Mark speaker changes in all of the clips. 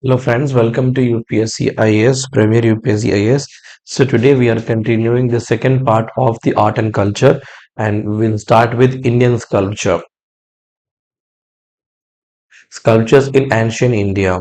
Speaker 1: Hello friends, welcome to UPSC Ias, Premier UPSC Ias. So today we are continuing the second part of the art and culture, and we'll start with Indian sculpture. Sculptures in ancient India.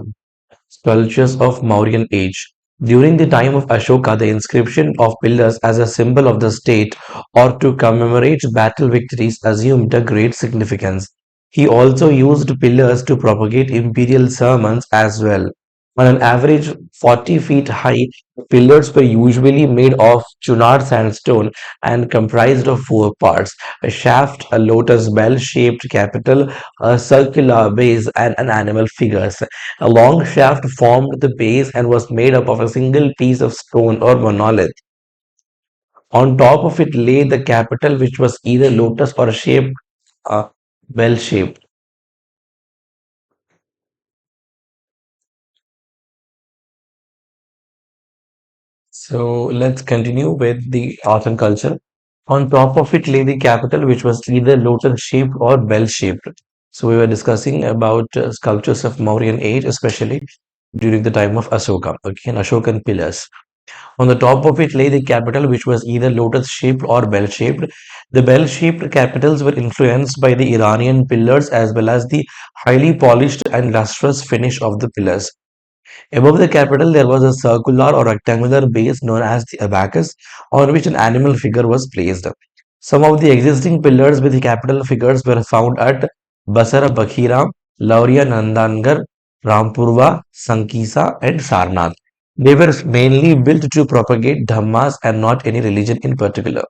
Speaker 1: Sculptures of Mauryan age. During the time of Ashoka, the inscription of pillars as a symbol of the state or to commemorate battle victories assumed a great significance. He also used pillars to propagate imperial sermons as well. On an average 40 feet high, pillars were usually made of Chunar sandstone and comprised of four parts: a shaft, a lotus bell shaped capital, a circular base, and an animal figure. A long shaft formed the base and was made up of a single piece of stone or monolith. On top of it lay the capital, which was either lotus or shaped, bell shaped. So let's continue with the art and culture. On top of it lay the capital, which was either lotus shaped or bell shaped. So we were discussing about sculptures of Mauryan age, especially during the time of Ashoka, okay, and Ashokan pillars. On the top of it lay the capital, which was either lotus-shaped or bell-shaped. The bell-shaped capitals were influenced by the Iranian pillars as well as the highly polished and lustrous finish of the pillars. Above the capital, there was a circular or rectangular base known as the abacus, on which an animal figure was placed. Some of the existing pillars with the capital figures were found at Basara Bakhira, Lauria Nandangar, Rampurva, Sankisa, and Sarnath. They were mainly built to propagate Dhammas and not any religion in particular.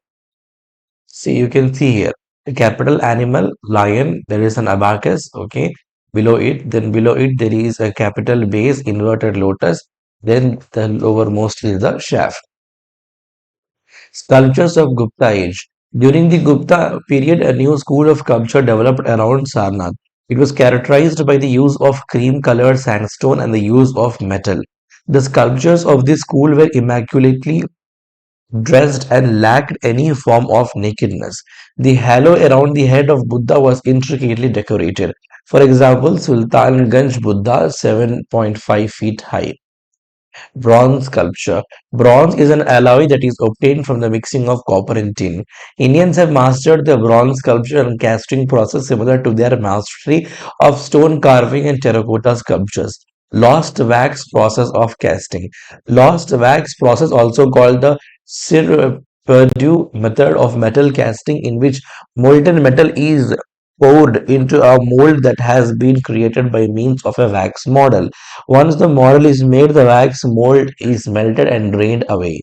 Speaker 1: See, you can see here the capital animal, lion, there is an abacus, okay. Below it, there is a capital base, inverted lotus. Then the lowermost is the shaft. Sculptures of Gupta age. During the Gupta period, a new school of sculpture developed around Sarnath. It was characterized by the use of cream-colored sandstone and the use of metal. The sculptures of this school were immaculately dressed and lacked any form of nakedness. The halo around the head of Buddha was intricately decorated. For example, Sultanganj Buddha, 7.5 feet high. Bronze sculpture. Bronze is an alloy that is obtained from the mixing of copper and tin. Indians have mastered the bronze sculpture and casting process similar to their mastery of stone carving and terracotta sculptures. Lost wax process of casting. Lost wax process, also called the Sir Perdue method of metal casting, in which molten metal is poured into a mold that has been created by means of a wax model. Once the model is made, the wax mold is melted and drained away.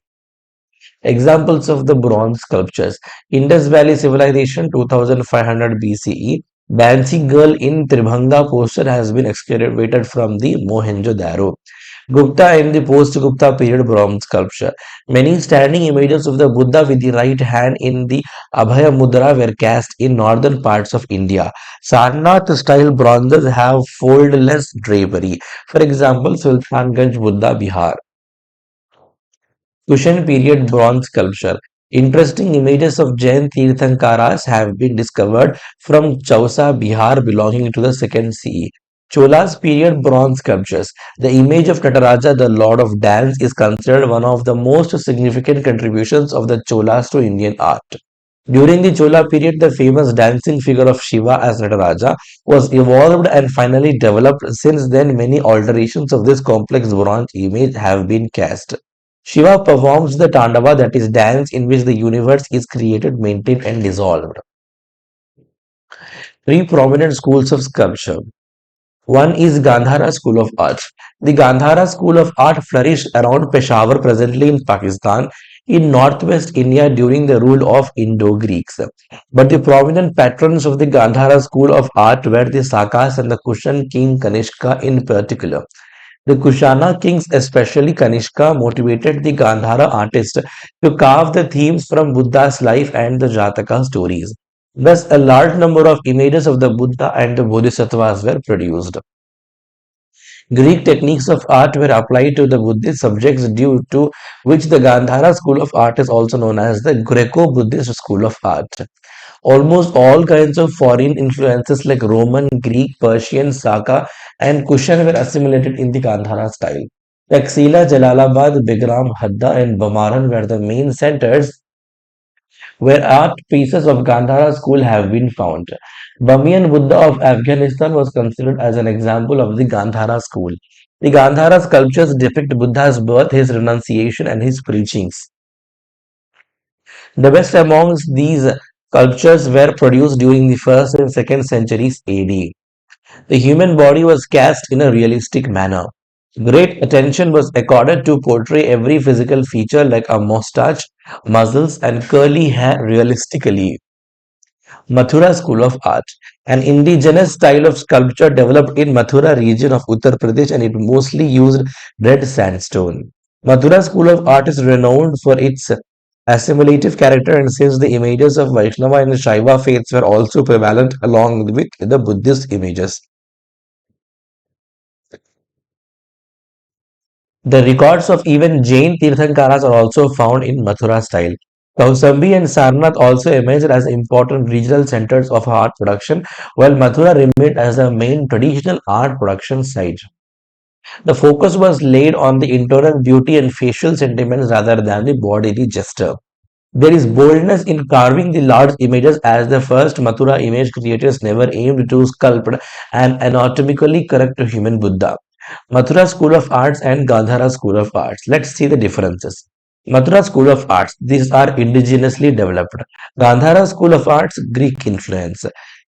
Speaker 1: Examples of the bronze sculptures: Indus Valley Civilization 2500 BCE. Bansi Girl in Tribhanga poster has been excavated from the Mohenjo-daro. Gupta and the post-Gupta period bronze sculpture. Many standing images of the Buddha with the right hand in the Abhaya Mudra were cast in northern parts of India. Sarnath-style bronzes have foldless drapery. For example, Sultanganj Buddha, Bihar. Kushan period bronze sculpture. Interesting images of Jain Tirthankaras have been discovered from Chausa, Bihar, belonging to the 2nd CE. Chola's period bronze sculptures. The image of Nataraja, the Lord of Dance, is considered one of the most significant contributions of the Cholas to Indian art. During the Chola period, the famous dancing figure of Shiva as Nataraja was evolved and finally developed. Since then, many alterations of this complex bronze image have been cast. Shiva performs the Tandava, that is, dance in which the universe is created, maintained, and dissolved. Three prominent schools of sculpture. One is Gandhara School of Art. The Gandhara School of Art flourished around Peshawar, presently in Pakistan, in northwest India during the rule of Indo-Greeks. But the prominent patrons of the Gandhara School of Art were the Sakas and the Kushan king Kanishka in particular. The Kushana kings, especially Kanishka, motivated the Gandhara artists to carve the themes from Buddha's life and the Jataka stories. Thus, a large number of images of the Buddha and the Bodhisattvas were produced. Greek techniques of art were applied to the Buddhist subjects, due to which the Gandhara school of art is also known as the Greco-Buddhist school of art. Almost all kinds of foreign influences like Roman, Greek, Persian, Saka, and Kushan were assimilated in the Gandhara style. Taxila, Jalalabad, Bigram, Hadda, and Bamaran were the main centers where art pieces of Gandhara school have been found. Bamiyan Buddha of Afghanistan was considered as an example of the Gandhara school. The Gandhara sculptures depict Buddha's birth, his renunciation, and his preachings. The best amongst these sculptures were produced during the 1st and 2nd centuries AD. The human body was cast in a realistic manner. Great attention was accorded to portray every physical feature like a mustache, muscles, and curly hair realistically. Mathura School of Art, an indigenous style of sculpture developed in Mathura region of Uttar Pradesh, and it mostly used red sandstone. Mathura School of Art is renowned for its assimilative character, and since the images of Vaishnava and Shaiva faiths were also prevalent along with the Buddhist images. The records of even Jain Tirthankaras are also found in Mathura style. Kausambi and Sarnath also emerged as important regional centers of art production, while Mathura remained as the main traditional art production site. The focus was laid on the internal beauty and facial sentiments rather than the bodily gesture. There is boldness in carving the large images, as the first Mathura image creators never aimed to sculpt an anatomically correct human Buddha. Mathura School of Arts and Gandhara School of Arts. Let's see the differences. Mathura School of Arts, these are indigenously developed. Gandhara School of Arts, Greek influence.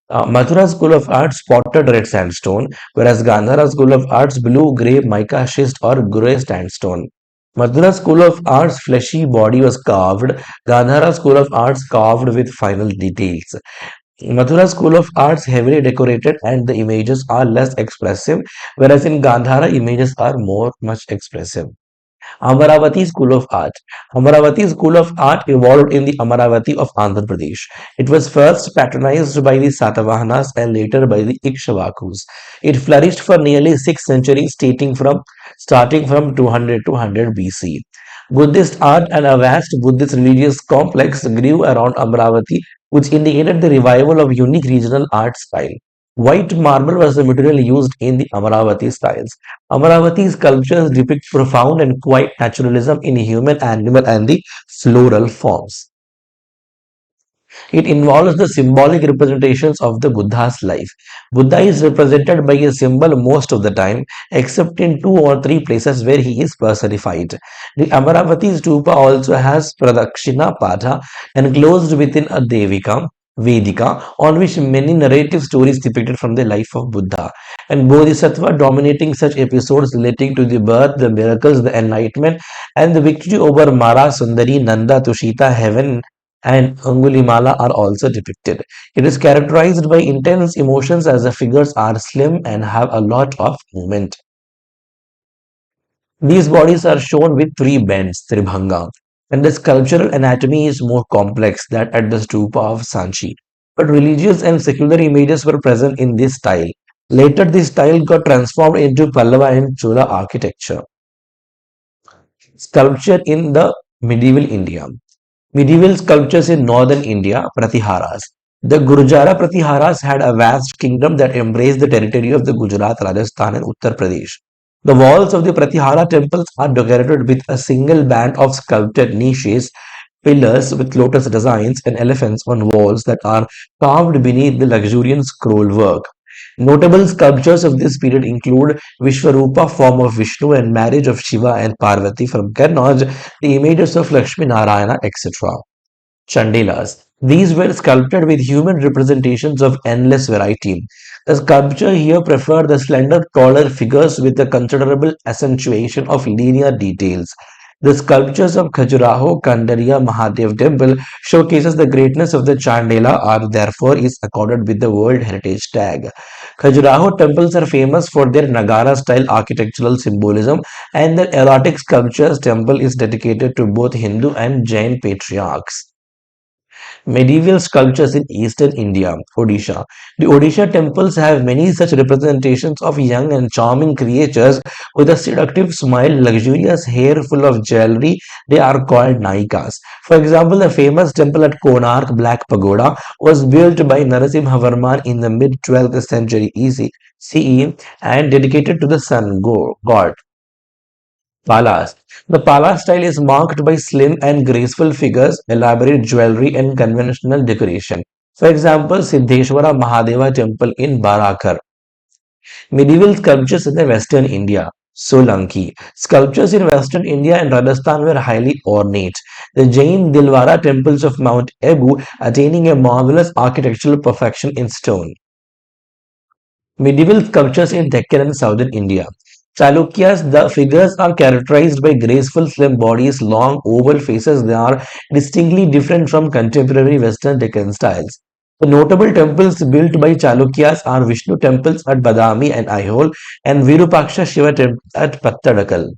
Speaker 1: Mathura School of Arts, spotted red sandstone, whereas Gandhara School of Arts, blue, grey, mica schist or grey sandstone. Mathura School of Arts, fleshy body was carved. Gandhara School of Arts, carved with final details. Mathura School of Arts, heavily decorated and the images are less expressive, whereas in Gandhara, images are more much expressive. Amaravati School of Art. Amaravati School of Art evolved in the Amaravati of Andhra Pradesh. It was first patronized by the Satavahanas and later by the Ikshvakus. It flourished for nearly 6 centuries, starting from 200 to 100 BC. Buddhist art and a vast Buddhist religious complex grew around Amaravati, which indicated the revival of unique regional art style. White marble was the material used in the Amaravati styles. Amaravati sculptures depict profound and quiet naturalism in human, animal, and the floral forms. It involves the symbolic representations of the Buddha's life. Buddha is represented by a symbol most of the time, except in 2 or 3 places where he is personified. The Amaravati stupa also has Pradakshina Patha enclosed within a Devika. Vedika, on which many narrative stories depicted from the life of Buddha, and Bodhisattva dominating such episodes relating to the birth, the miracles, the enlightenment, and the victory over Mara, Sundari, Nanda, Tushita, heaven, and Angulimala are also depicted. It is characterized by intense emotions as the figures are slim and have a lot of movement. These bodies are shown with 3 bends, Tribhanga, and the sculptural anatomy is more complex than at the stupa of Sanchi. But religious and secular images were present in this style. Later, this style got transformed into Pallava and Chola architecture. Sculpture in the medieval India. Medieval sculptures in northern India, Pratiharas. The Gurjara Pratiharas had a vast kingdom that embraced the territory of the Gujarat, Rajasthan, and Uttar Pradesh. The walls of the Pratihara temples are decorated with a single band of sculpted niches, pillars with lotus designs, and elephants on walls that are carved beneath the luxuriant scroll work. Notable sculptures of this period include Vishwarupa, form of Vishnu, and marriage of Shiva and Parvati from Kannauj, the images of Lakshmi Narayana, etc. Chandelas. These were sculpted with human representations of endless variety. The sculpture here preferred the slender, taller figures with a considerable accentuation of linear details. The sculptures of Khajuraho, Kandaria Mahadev Temple showcases the greatness of the Chandela are therefore is accorded with the World Heritage Tag. Khajuraho temples are famous for their Nagara style architectural symbolism, and the erotic sculptures temple is dedicated to both Hindu and Jain patriarchs. Medieval sculptures in eastern India, Odisha. The Odisha temples have many such representations of young and charming creatures with a seductive smile, luxurious hair full of jewelry. They are called Naikas. For example, the famous temple at Konark, Black Pagoda, was built by Narasimhavarman in the mid 12th century CE and dedicated to the god. Palas. The Pala style is marked by slim and graceful figures, elaborate jewelry, and conventional decoration. For example, Siddheshwara Mahadeva temple in Barakar. Medieval sculptures in the Western India. Solanki. Sculptures in Western India and Rajasthan were highly ornate. The Jain Dilwara temples of Mount Abu attaining a marvelous architectural perfection in stone. Medieval sculptures in Deccan and southern India. Chalukyas, the figures are characterized by graceful slim bodies, long oval faces. They are distinctly different from contemporary Western Deccan styles. The notable temples built by Chalukyas are Vishnu temples at Badami and Aihole and Virupaksha Shiva temple at Pattadakal.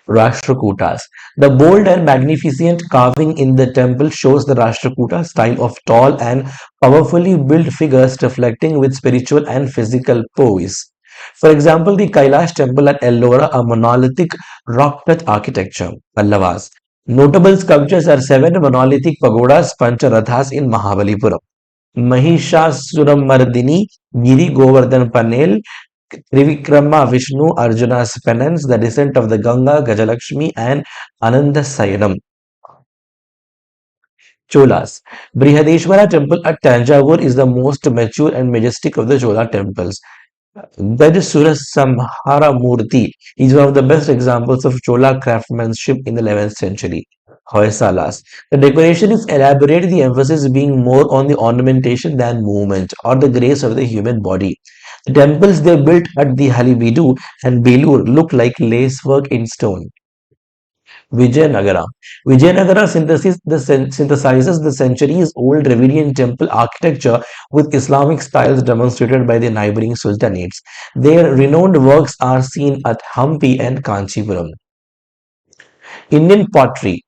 Speaker 1: Rashtrakutas. The bold and magnificent carving in the temple shows the Rashtrakuta style of tall and powerfully built figures reflecting with spiritual and physical poise. For example, the Kailash temple at Ellora, a monolithic rock-cut architecture. Pallavas. Notable sculptures are seven monolithic pagodas, Pancharathas in Mahabalipuram. Mahishasuramardini, Giri Govardhan Panel, Trivikrama Vishnu Arjuna's penance, the descent of the Ganga, Gajalakshmi, and Anandasayanam. Cholas. Brihadeshwara temple at Tanjavur is the most mature and majestic of the Chola temples. Gajasura Samhara Murti is one of the best examples of Chola craftsmanship in the 11th century. Hoysalas. The decoration is elaborate, the emphasis being more on the ornamentation than movement or the grace of the human body. The temples they built at the Halibidu and Belur look like lacework in stone. Vijayanagara. Vijayanagara synthesizes the centuries-old Dravidian temple architecture with Islamic styles demonstrated by the neighboring sultanates. Their renowned works are seen at Hampi and Kanchipuram. Indian pottery,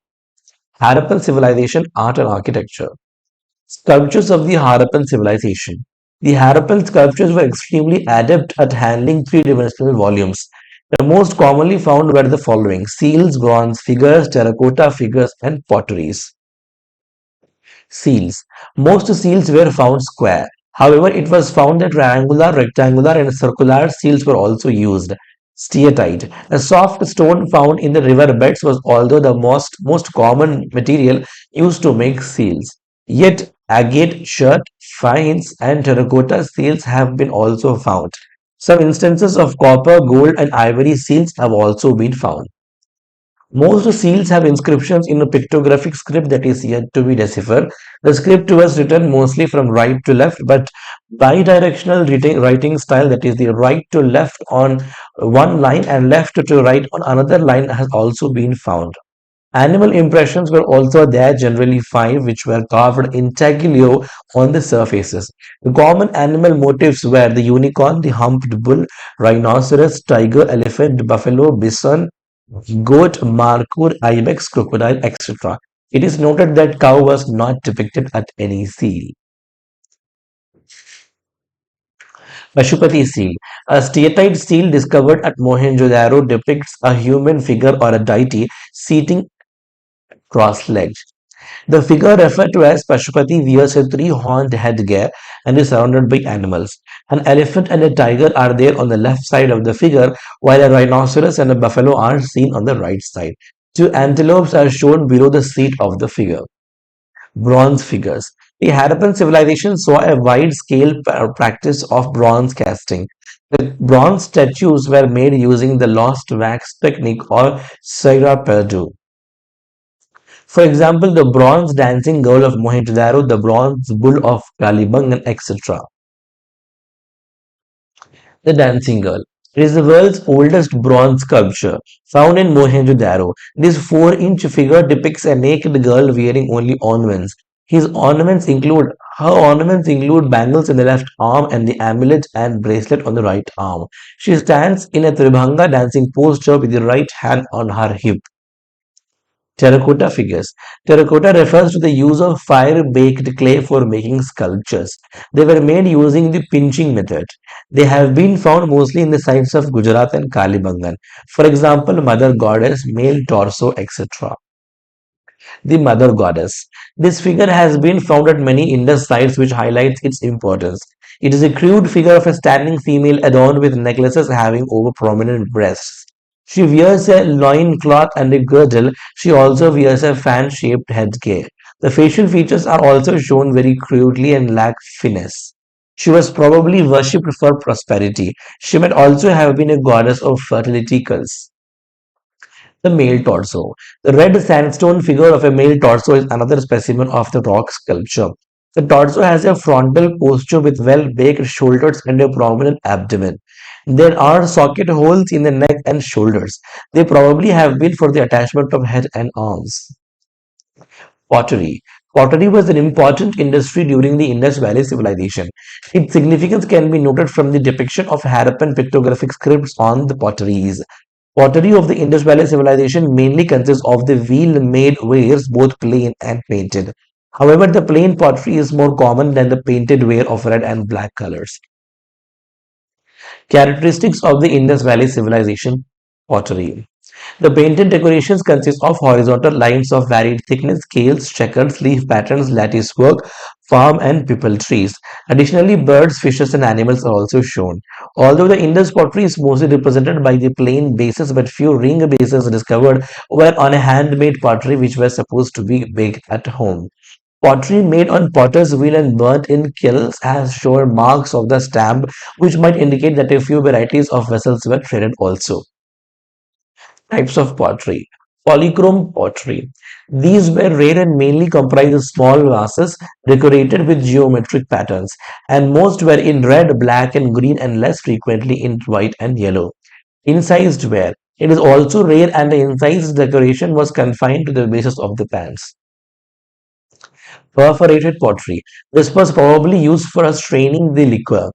Speaker 1: Harappan civilization, art and architecture. Sculptures of the Harappan civilization. The Harappan sculptures were extremely adept at handling three-dimensional volumes. The most commonly found were the following: seals, bronze figures, terracotta figures, and potteries. Seals. Most seals were found square. However, it was found that triangular, rectangular, and circular seals were also used. Steatite. A soft stone found in the river beds was although the most common material used to make seals. Yet agate, shirt, fines, and terracotta seals have been also found. Some instances of copper, gold, and ivory seals have also been found. Most seals have inscriptions in a pictographic script that is yet to be deciphered. The script was written mostly from right to left, but bidirectional writing style, that is the right to left on one line and left to right on another line, has also been found. Animal impressions were also there, generally five, which were carved intaglio on the surfaces. The common animal motifs were the unicorn, the humped bull, rhinoceros, tiger, elephant, buffalo, bison, goat, markhor, ibex, crocodile, etc. It is noted that cow was not depicted at any seal. Pashupati seal. A steatite seal discovered at Mohenjo-daro depicts a human figure or a deity seating cross-legged. The figure referred to as Pashupati wears a three-horned headgear and is surrounded by animals. An elephant and a tiger are there on the left side of the figure, while a rhinoceros and a buffalo are seen on the right side. Two antelopes are shown below the seat of the figure. Bronze figures. The Harappan civilization saw a wide-scale practice of bronze casting. The bronze statues were made using the lost wax technique or Saira Perdu. For example, the bronze dancing girl of Mohenjo-daro, the bronze bull of Kalibangan, etc. The dancing girl. It is the world's oldest bronze sculpture, found in Mohenjo-daro. This 4-inch figure depicts a naked girl wearing only ornaments. Her ornaments include bangles in the left arm and the amulet and bracelet on the right arm. She stands in a Tribhanga dancing posture with the right hand on her hip. Terracotta figures. Terracotta refers to the use of fire-baked clay for making sculptures. They were made using the pinching method. They have been found mostly in the sites of Gujarat and Kalibangan. For example, Mother Goddess, male torso, etc. The Mother Goddess. This figure has been found at many Indus sites, which highlights its importance. It is a crude figure of a standing female adorned with necklaces having over prominent breasts. She wears a loincloth and a girdle. She also wears a fan-shaped headgear. The facial features are also shown very crudely and lack finesse. She was probably worshipped for prosperity. She might also have been a goddess of fertility cults. The male torso. The red sandstone figure of a male torso is another specimen of the rock sculpture. The torso has a frontal posture with well-baked shoulders and a prominent abdomen. There are socket holes in the neck and shoulders. They probably have been for the attachment of head and arms. Pottery. Pottery was an important industry during the Indus Valley Civilization. Its significance can be noted from the depiction of Harappan pictographic scripts on the potteries. Pottery of the Indus Valley Civilization mainly consists of the wheel-made wares, both plain and painted. However, the plain pottery is more common than the painted ware of red and black colors. Characteristics of the Indus Valley Civilization pottery. The painted decorations consist of horizontal lines of varied thickness, scales, checkers, leaf patterns, lattice work, palm and pipal trees. Additionally, birds, fishes, and animals are also shown. Although the Indus pottery is mostly represented by the plain bases, but few ring bases discovered were on a handmade pottery which were supposed to be baked at home. Pottery made on potter's wheel and burnt in kilns has shown marks of the stamp, which might indicate that a few varieties of vessels were traded also. Types of pottery. Polychrome pottery. These were rare and mainly comprised of small vases decorated with geometric patterns, and most were in red, black, and green, and less frequently in white and yellow. Incised ware. It is also rare, and the incised decoration was confined to the bases of the pans. Perforated pottery. This was probably used for straining the liquor.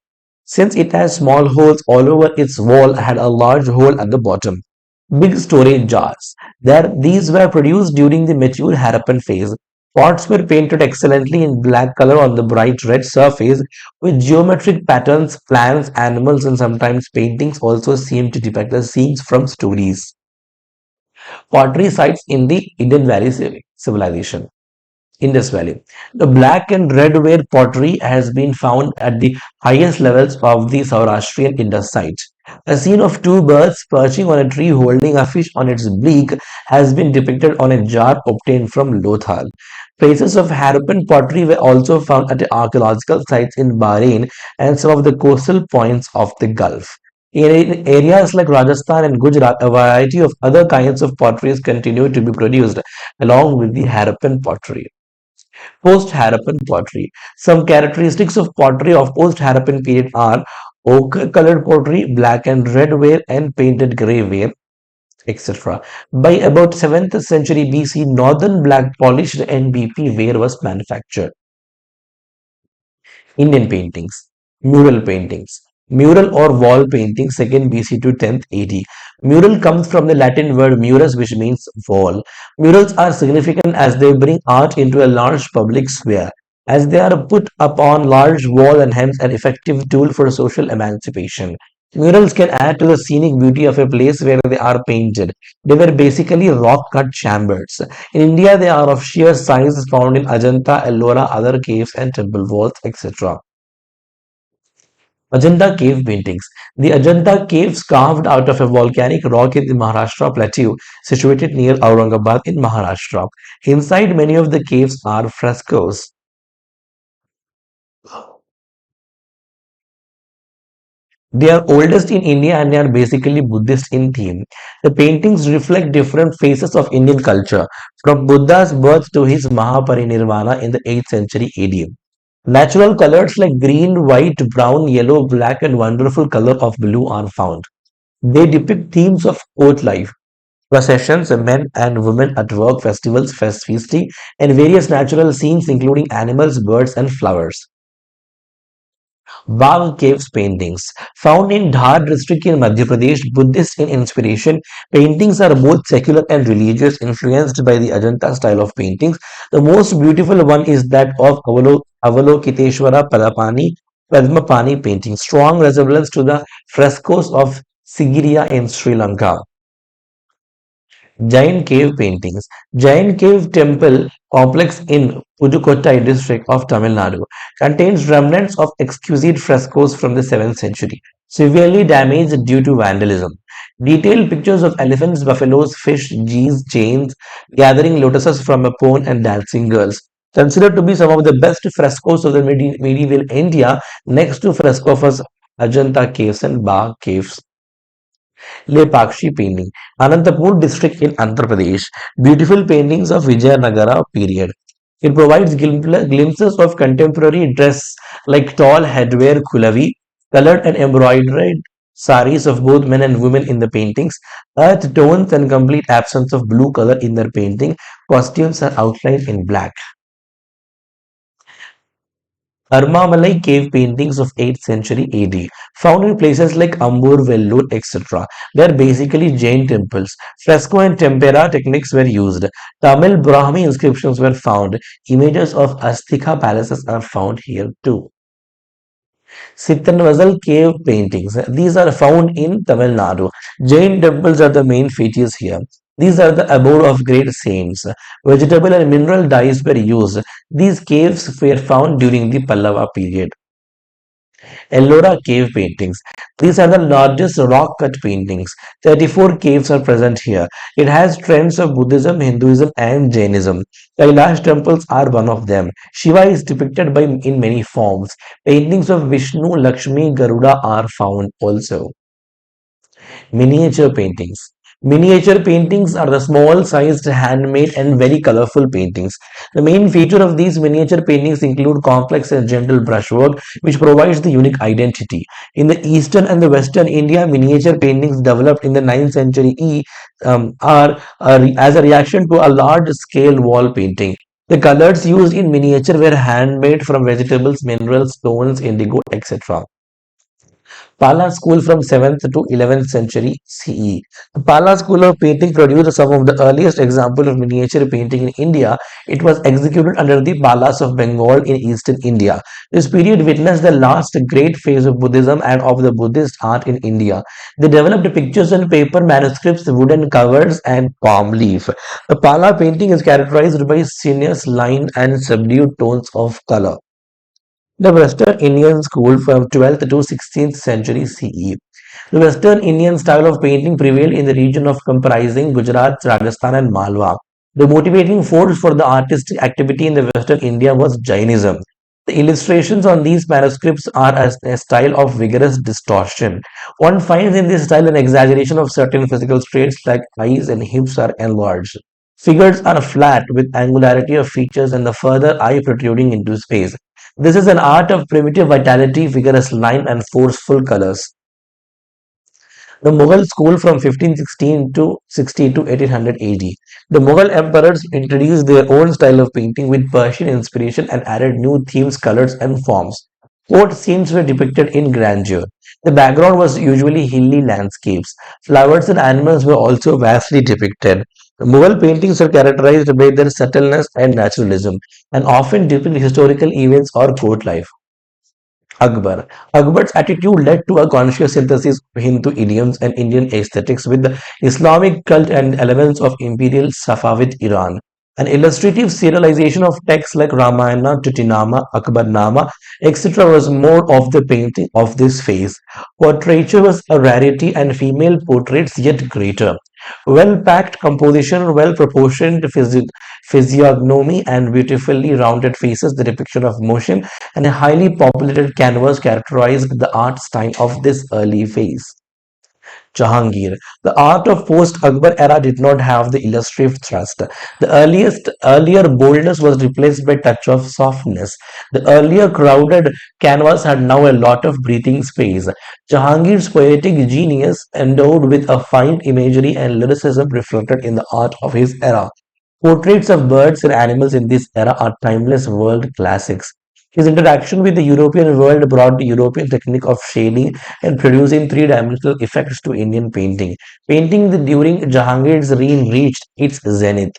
Speaker 1: Since it has small holes all over its wall, had a large hole at the bottom. Big storage jars. These were produced during the mature Harappan phase. Pots were painted excellently in black color on the bright red surface with geometric patterns, plants, animals, and sometimes paintings also seem to depict the scenes from stories. Pottery sites in the Indian Valley civilization. Indus Valley. The black and red ware pottery has been found at the highest levels of the Saurashtrian Indus site. A scene of two birds perching on a tree holding a fish on its beak has been depicted on a jar obtained from Lothal. Traces of Harappan pottery were also found at archaeological sites in Bahrain and some of the coastal points of the Gulf. In areas like Rajasthan and Gujarat, a variety of other kinds of potteries continue to be produced along with the Harappan pottery. Post-Harappan pottery. Some characteristics of pottery of post-Harappan period are ochre-colored pottery, black and red ware, and painted grey ware, etc. By about 7th century BC, northern black polished NBP ware was manufactured. Indian paintings, mural paintings. Mural or wall painting 2nd BC to 10th AD. Mural comes from the Latin word murus, which means wall. Murals are significant as they bring art into a large public square, as they are put upon large wall and hence an effective tool for social emancipation. Murals can add to the scenic beauty of a place where they are painted. They were basically rock-cut chambers. In India, they are of sheer size found in Ajanta, Ellora, other caves and temple walls, etc. Ajanta cave paintings. The Ajanta caves carved out of a volcanic rock in the Maharashtra plateau situated near Aurangabad in Maharashtra. Inside many of the caves are frescoes. They are oldest in India and they are basically Buddhist in theme. The paintings reflect different phases of Indian culture, from Buddha's birth to his Mahaparinirvana in the 8th century AD. Natural colors like green, white, brown, yellow, black, and wonderful color of blue are found. They depict themes of court life, processions, men and women at work, festivals, feasting, and various natural scenes including animals, birds, and flowers. Bagh Caves paintings. Found in Dhar district in Madhya Pradesh, Buddhist in inspiration, paintings are both secular and religious, influenced by the Ajanta style of paintings. The most beautiful one is that of Avalokiteshvara Padmapani painting, strong resemblance to the frescoes of Sigiriya in Sri Lanka. Giant cave paintings. Giant cave temple complex in Pudukkottai district of Tamil Nadu contains remnants of exquisite frescoes from the 7th century, severely damaged due to vandalism. Detailed pictures of elephants, buffaloes, fish, geese, jains, gathering lotuses from a pond and dancing girls. Considered to be some of the best frescoes of the medieval India, next to fresco of Ajanta caves and Bagh caves. Lepakshi painting, Anantapur district in Andhra Pradesh. Beautiful paintings of Vijayanagara period. It provides glimpses of contemporary dress like tall headwear kulavi, colored and embroidered saris of both men and women in the paintings, earth tones and complete absence of blue color in their painting. Costumes are outlined in black. Armamalai cave paintings of 8th century AD, found in places like Ambur, Vellore, etc. They are basically Jain temples. Fresco and tempera techniques were used. Tamil Brahmi inscriptions were found. Images of Astika palaces are found here too. Sittanvasal cave paintings. These are found in Tamil Nadu. Jain temples are the main features here. These are the abode of great saints. Vegetable and mineral dyes were used. These caves were found during the Pallava period. Ellora cave paintings. These are the largest rock cut paintings. 34 caves are present here. It has trends of Buddhism, Hinduism, and Jainism. Kailash temples are one of them. Shiva is depicted in many forms. Paintings of Vishnu, Lakshmi, Garuda are found also. Miniature paintings. Miniature paintings are the small sized handmade and very colorful paintings. The main feature of these miniature paintings include complex and gentle brushwork which provides the unique identity. In the eastern and the western India, miniature paintings developed in the 9th century as a reaction to a large scale wall painting. The colors used in miniature were handmade from vegetables, minerals, stones, indigo, etc. Pala school from 7th to 11th century CE. The Pala school of painting produced some of the earliest examples of miniature painting in India. It was executed under the Palas of Bengal in eastern India. This period witnessed the last great phase of Buddhism and of the Buddhist art in India. They developed pictures on paper, manuscripts, wooden covers, and palm leaf. The Pala painting is characterized by sinuous line and subdued tones of color. The Western Indian school from 12th to 16th century CE. The Western Indian style of painting prevailed in the region of comprising Gujarat, Rajasthan, and Malwa. The motivating force for the artistic activity in the Western India was Jainism. The illustrations on these manuscripts are a style of vigorous distortion. One finds in this style an exaggeration of certain physical traits like eyes and hips are enlarged. Figures are flat with angularity of features and the further eye protruding into space. This is an art of primitive vitality, vigorous line, and forceful colors. The Mughal school from 1516 to 60 to 1800 AD. The Mughal emperors introduced their own style of painting with Persian inspiration and added new themes, colors, and forms. Court scenes were depicted in grandeur. The background was usually hilly landscapes. Flowers and animals were also vastly depicted. The Mughal paintings are characterized by their subtleness and naturalism, and often depict historical events or court life. Akbar. Akbar's attitude led to a conscious synthesis of Hindu idioms and Indian aesthetics with the Islamic cult and elements of imperial Safavid Iran. An illustrative serialization of texts like Ramayana, Tutinama, Akbarnama, etc. was more of the painting of this phase. Portraiture was a rarity and female portraits yet greater. Well-packed composition, well-proportioned physiognomy and beautifully rounded faces, the depiction of motion, and a highly populated canvas characterized the art style of this early phase. Jahangir. The art of post-Akbar era did not have the illustrative thrust. Earlier boldness was replaced by touch of softness. The earlier crowded canvas had now a lot of breathing space. Jahangir's poetic genius, endowed with a fine imagery and lyricism, reflected in the art of his era. Portraits of birds and animals in this era are timeless world classics. His interaction with the European world brought the European technique of shading and producing three-dimensional effects to Indian painting. During Jahangir's reign reached its zenith.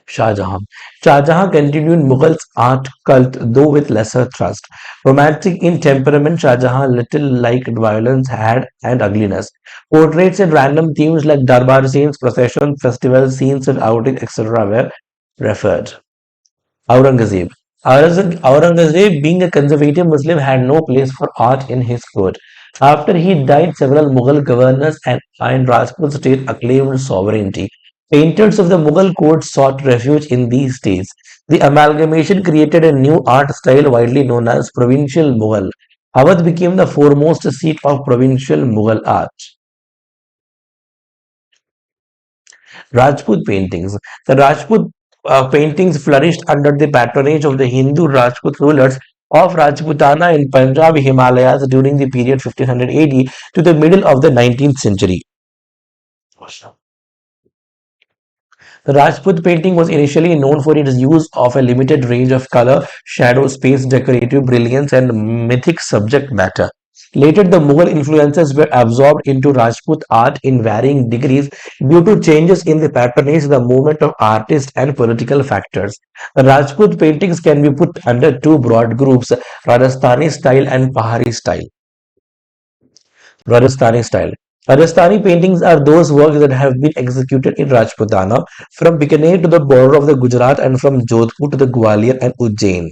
Speaker 1: Shah Jahan. Shah Jahan continued Mughal's art cult, though with lesser thrust. Romantic in temperament, Shah Jahan little liked violence, had and ugliness. Portraits and random themes like darbar scenes, processions, festivals, scenes of outing, etc. were preferred. Aurangzeb. Aurangzeb, being a conservative Muslim, had no place for art in his court. After he died, several Mughal governors and Rajput state acclaimed sovereignty. Painters of the Mughal court sought refuge in these states. The amalgamation created a new art style widely known as provincial Mughal. Awadh became the foremost seat of provincial Mughal art. Rajput paintings. The Rajput paintings flourished under the patronage of the Hindu Rajput rulers of Rajputana in Punjab Himalayas during the period 1500 AD to the middle of the 19th century. The Rajput painting was initially known for its use of a limited range of color, shadow, space, decorative brilliance, and mythic subject matter. Later, the Mughal influences were absorbed into Rajput art in varying degrees due to changes in the patronage, the movement of artists, and political factors. The Rajput paintings can be put under two broad groups: Rajasthani style and Pahari style. Rajasthani style. Rajasthani paintings are those works that have been executed in Rajputana, from Bikaner to the border of the Gujarat and from Jodhpur to the Gwalior and Ujjain.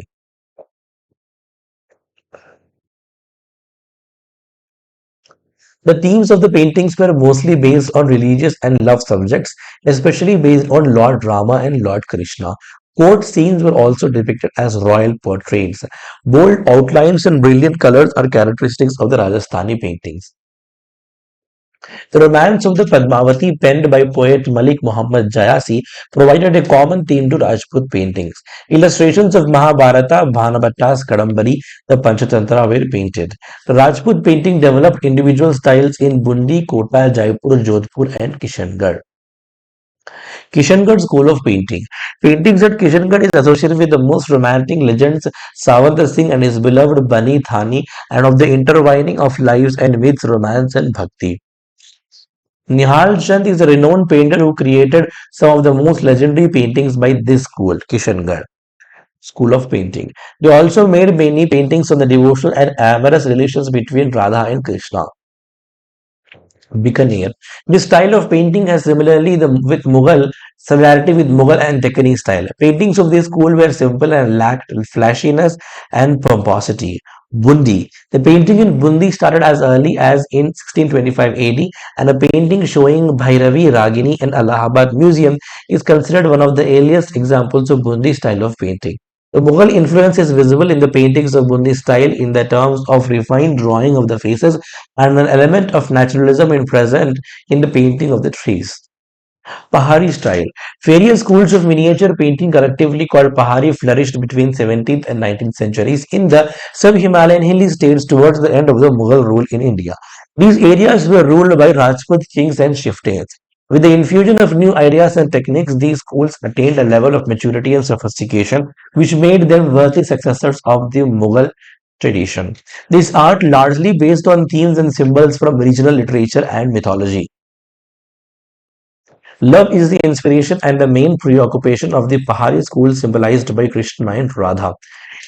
Speaker 1: The themes of the paintings were mostly based on religious and love subjects, especially based on Lord Rama and Lord Krishna. Court scenes were also depicted as royal portraits. Bold outlines and brilliant colors are characteristics of the Rajasthani paintings. The romance of the Padmavati, penned by poet Malik Muhammad Jayasi, provided a common theme to Rajput paintings. Illustrations of Mahabharata, Bhanabhatta's Kadambari, the Panchatantra were painted. The Rajput painting developed individual styles in Bundi, Kota, Jaipur, Jodhpur, and Kishangarh. Kishangarh School of Painting. Paintings at Kishangarh is associated with the most romantic legends, Savandar Singh and his beloved Bani Thani, and of the intertwining of lives and myths, romance, and bhakti. Nihal Chand is a renowned painter who created some of the most legendary paintings by this school, Kishangarh School of Painting. They also made many paintings on the devotional and amorous relations between Radha and Krishna. Bikaner. This style of painting has similarity with Mughal and Deccani style. Paintings of this school were simple and lacked flashiness and pomposity. Bundi. The painting in Bundi started as early as in 1625 AD, and a painting showing Bhairavi Ragini in Allahabad Museum is considered one of the earliest examples of Bundi style of painting. The Mughal influence is visible in the paintings of Bundi style in the terms of refined drawing of the faces and an element of naturalism is present in the painting of the trees. Pahari style. Various schools of miniature painting, collectively called Pahari, flourished between 17th and 19th centuries in the sub-Himalayan hilly states towards the end of the Mughal rule in India. These areas were ruled by Rajput kings and chieftains. With the infusion of new ideas and techniques, these schools attained a level of maturity and sophistication which made them worthy successors of the Mughal tradition. This art largely based on themes and symbols from regional literature and mythology. Love is the inspiration and the main preoccupation of the Pahari school symbolized by Krishna and Radha.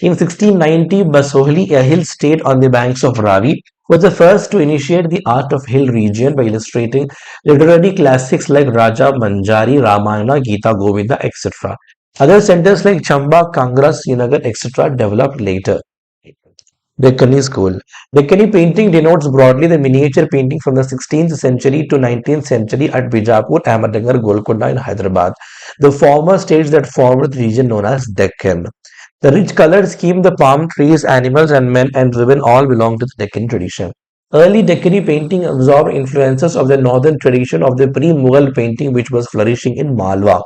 Speaker 1: In 1690, Basohli, a hill state on the banks of Ravi, was the first to initiate the art of hill region by illustrating literary classics like Raja Manjari, Ramayana, Gita Govinda, etc. Other centers like Chamba, Kangra, Srinagar, etc. developed later. Deccani School. Deccani painting denotes broadly the miniature painting from the 16th century to 19th century at Bijapur, Ahmednagar, Golconda, and Hyderabad. The former states that formed the region known as Deccan. The rich colored scheme, the palm trees, animals, and men and women all belong to the Deccan tradition. Early Deccani painting absorbed influences of the northern tradition of the pre-Mughal painting which was flourishing in Malwa.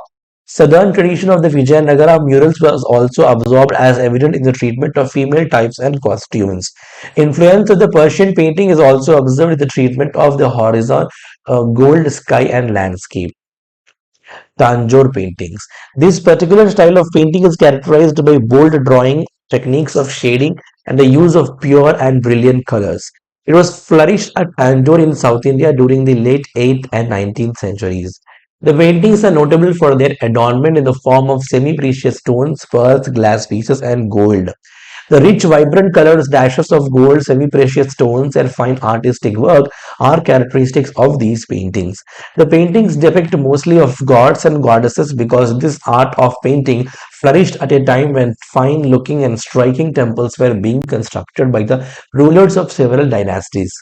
Speaker 1: Southern tradition of the Vijayanagara murals was also absorbed as evident in the treatment of female types and costumes. Influence of the Persian painting is also observed in the treatment of the horizon, gold, sky and landscape. Tanjore paintings. This particular style of painting is characterized by bold drawing, techniques of shading, and the use of pure and brilliant colors. It was flourished at Tanjore in South India during the late 8th and 19th centuries. The paintings are notable for their adornment in the form of semi-precious stones, pearls, glass pieces, and gold. The rich, vibrant colors, dashes of gold, semi-precious stones, and fine artistic work are characteristics of these paintings. The paintings depict mostly of gods and goddesses because this art of painting flourished at a time when fine-looking and striking temples were being constructed by the rulers of several dynasties.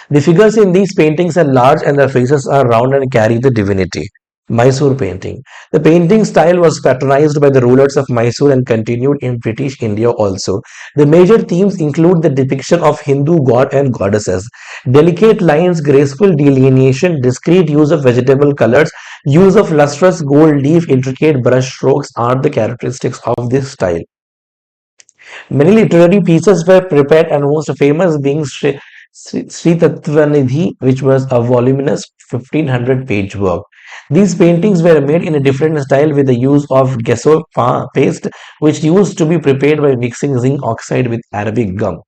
Speaker 1: The figures in these paintings are large and their faces are round and carry the divinity. Mysore painting. The painting style was patronized by the rulers of Mysore and continued in British India also. The major themes include the depiction of Hindu god and goddesses, delicate lines, graceful delineation, discreet use of vegetable colors, use of lustrous gold leaf, intricate brush strokes are the characteristics of this style. Many literary pieces were prepared and most famous being Sri Tattvanidhi, which was a voluminous 1500-page work. These paintings were made in a different style with the use of gesso paste, which used to be prepared by mixing zinc oxide with Arabic gum.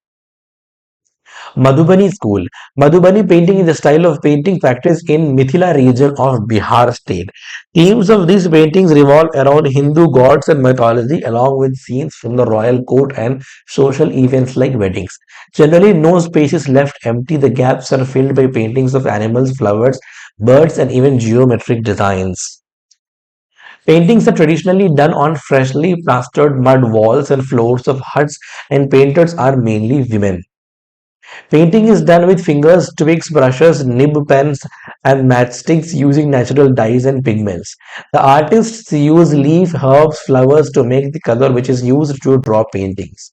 Speaker 1: Madhubani school. Madhubani painting is the style of painting practiced in Mithila region of Bihar state. Themes of these paintings revolve around Hindu gods and mythology along with scenes from the royal court and social events like weddings. Generally, no space is left empty. The gaps are filled by paintings of animals, flowers, birds, and even geometric designs. Paintings are traditionally done on freshly plastered mud walls and floors of huts, and painters are mainly women. Painting is done with fingers, twigs, brushes, nib pens, and matchsticks using natural dyes and pigments. The artists use leaf, herbs, flowers to make the color which is used to draw paintings.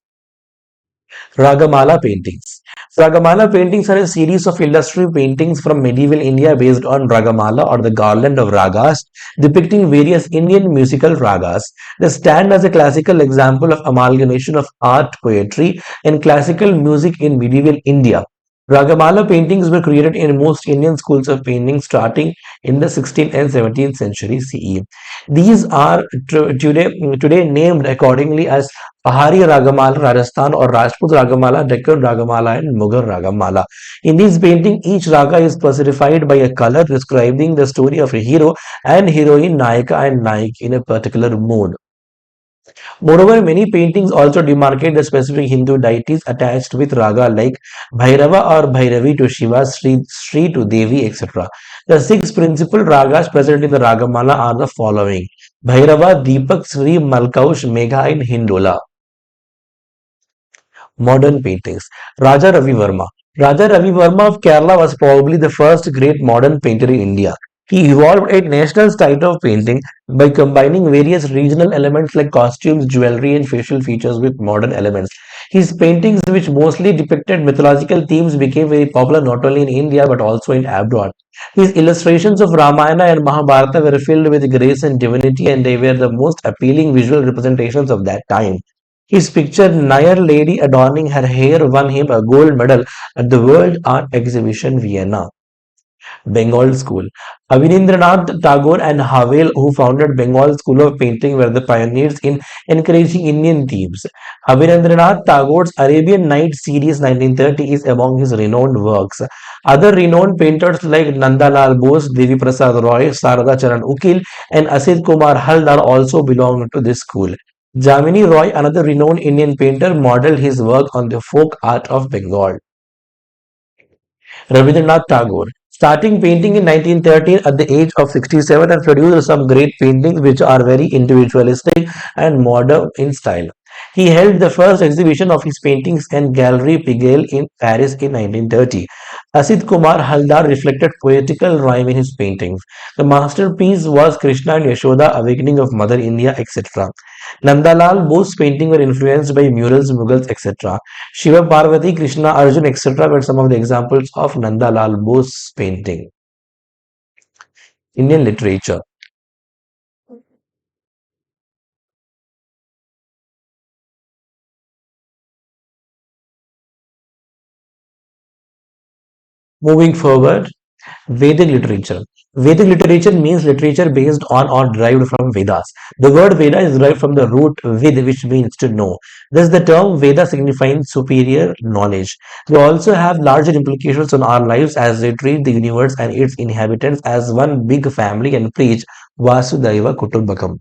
Speaker 1: Ragamala paintings. Ragamala paintings are a series of illustrative paintings from medieval India based on Ragamala or the garland of ragas, depicting various Indian musical ragas. They stand as a classical example of amalgamation of art, poetry, and classical music in medieval India. Ragamala paintings were created in most Indian schools of painting starting in the 16th and 17th century CE. These are today named accordingly as Pahari Ragamala, Rajasthan, or Rajput Ragamala, Deccan Ragamala, and Mughal Ragamala. In these paintings, each raga is personified by a color describing the story of a hero and heroine, Nayaka and Naik in a particular mood. Moreover, many paintings also demarcate the specific Hindu deities attached with raga like Bhairava or Bhairavi to Shiva, Sri to Devi, etc. The six principal ragas present in the Ragamala are the following: Bhairava, Deepak, Sri, Malkaush, Megha, and Hindola. Modern paintings. Raja Ravi Verma. Raja Ravi Verma of Kerala was probably the first great modern painter in India. He evolved a national style of painting by combining various regional elements like costumes, jewelry, and facial features with modern elements. His paintings, which mostly depicted mythological themes, became very popular not only in India but also in abroad. His illustrations of Ramayana and Mahabharata were filled with grace and divinity, and they were the most appealing visual representations of that time. His picture Nair Lady adorning her hair won him a gold medal at the World Art Exhibition Vienna. Bengal School. Avinendranath Tagore and Havel, who founded Bengal School of Painting, were the pioneers in encouraging Indian themes. Avinendranath Tagore's Arabian Nights series 1930 is among his renowned works. Other renowned painters like Nandalal Bose, Devi Prasad Roy, Sarada Charan Ukil, and Asid Kumar Haldar also belong to this school. Jamini Roy, another renowned Indian painter, modeled his work on the folk art of Bengal. Rabindranath Tagore. Starting painting in 1913 at the age of 67 and produced some great paintings which are very individualistic and modern in style. He held the first exhibition of his paintings in Gallery Pigalle in Paris in 1930. Asit Kumar Haldar reflected poetical rhyme in his paintings. The masterpiece was Krishna and Yashoda, Awakening of Mother India, etc. Nandalal Bose's paintings were influenced by murals, Mughals, etc. Shiva Parvati, Krishna, Arjun, etc. were some of the examples of Nandalal Bose's painting. Indian literature. Moving forward, Vedic literature. Vedic literature means literature based on or derived from Vedas. The word Veda is derived from the root Vid, which means to know. Thus, the term Veda signifies superior knowledge. They also have larger implications on our lives as they treat the universe and its inhabitants as one big family and preach Vasudhaiva Kutumbakam.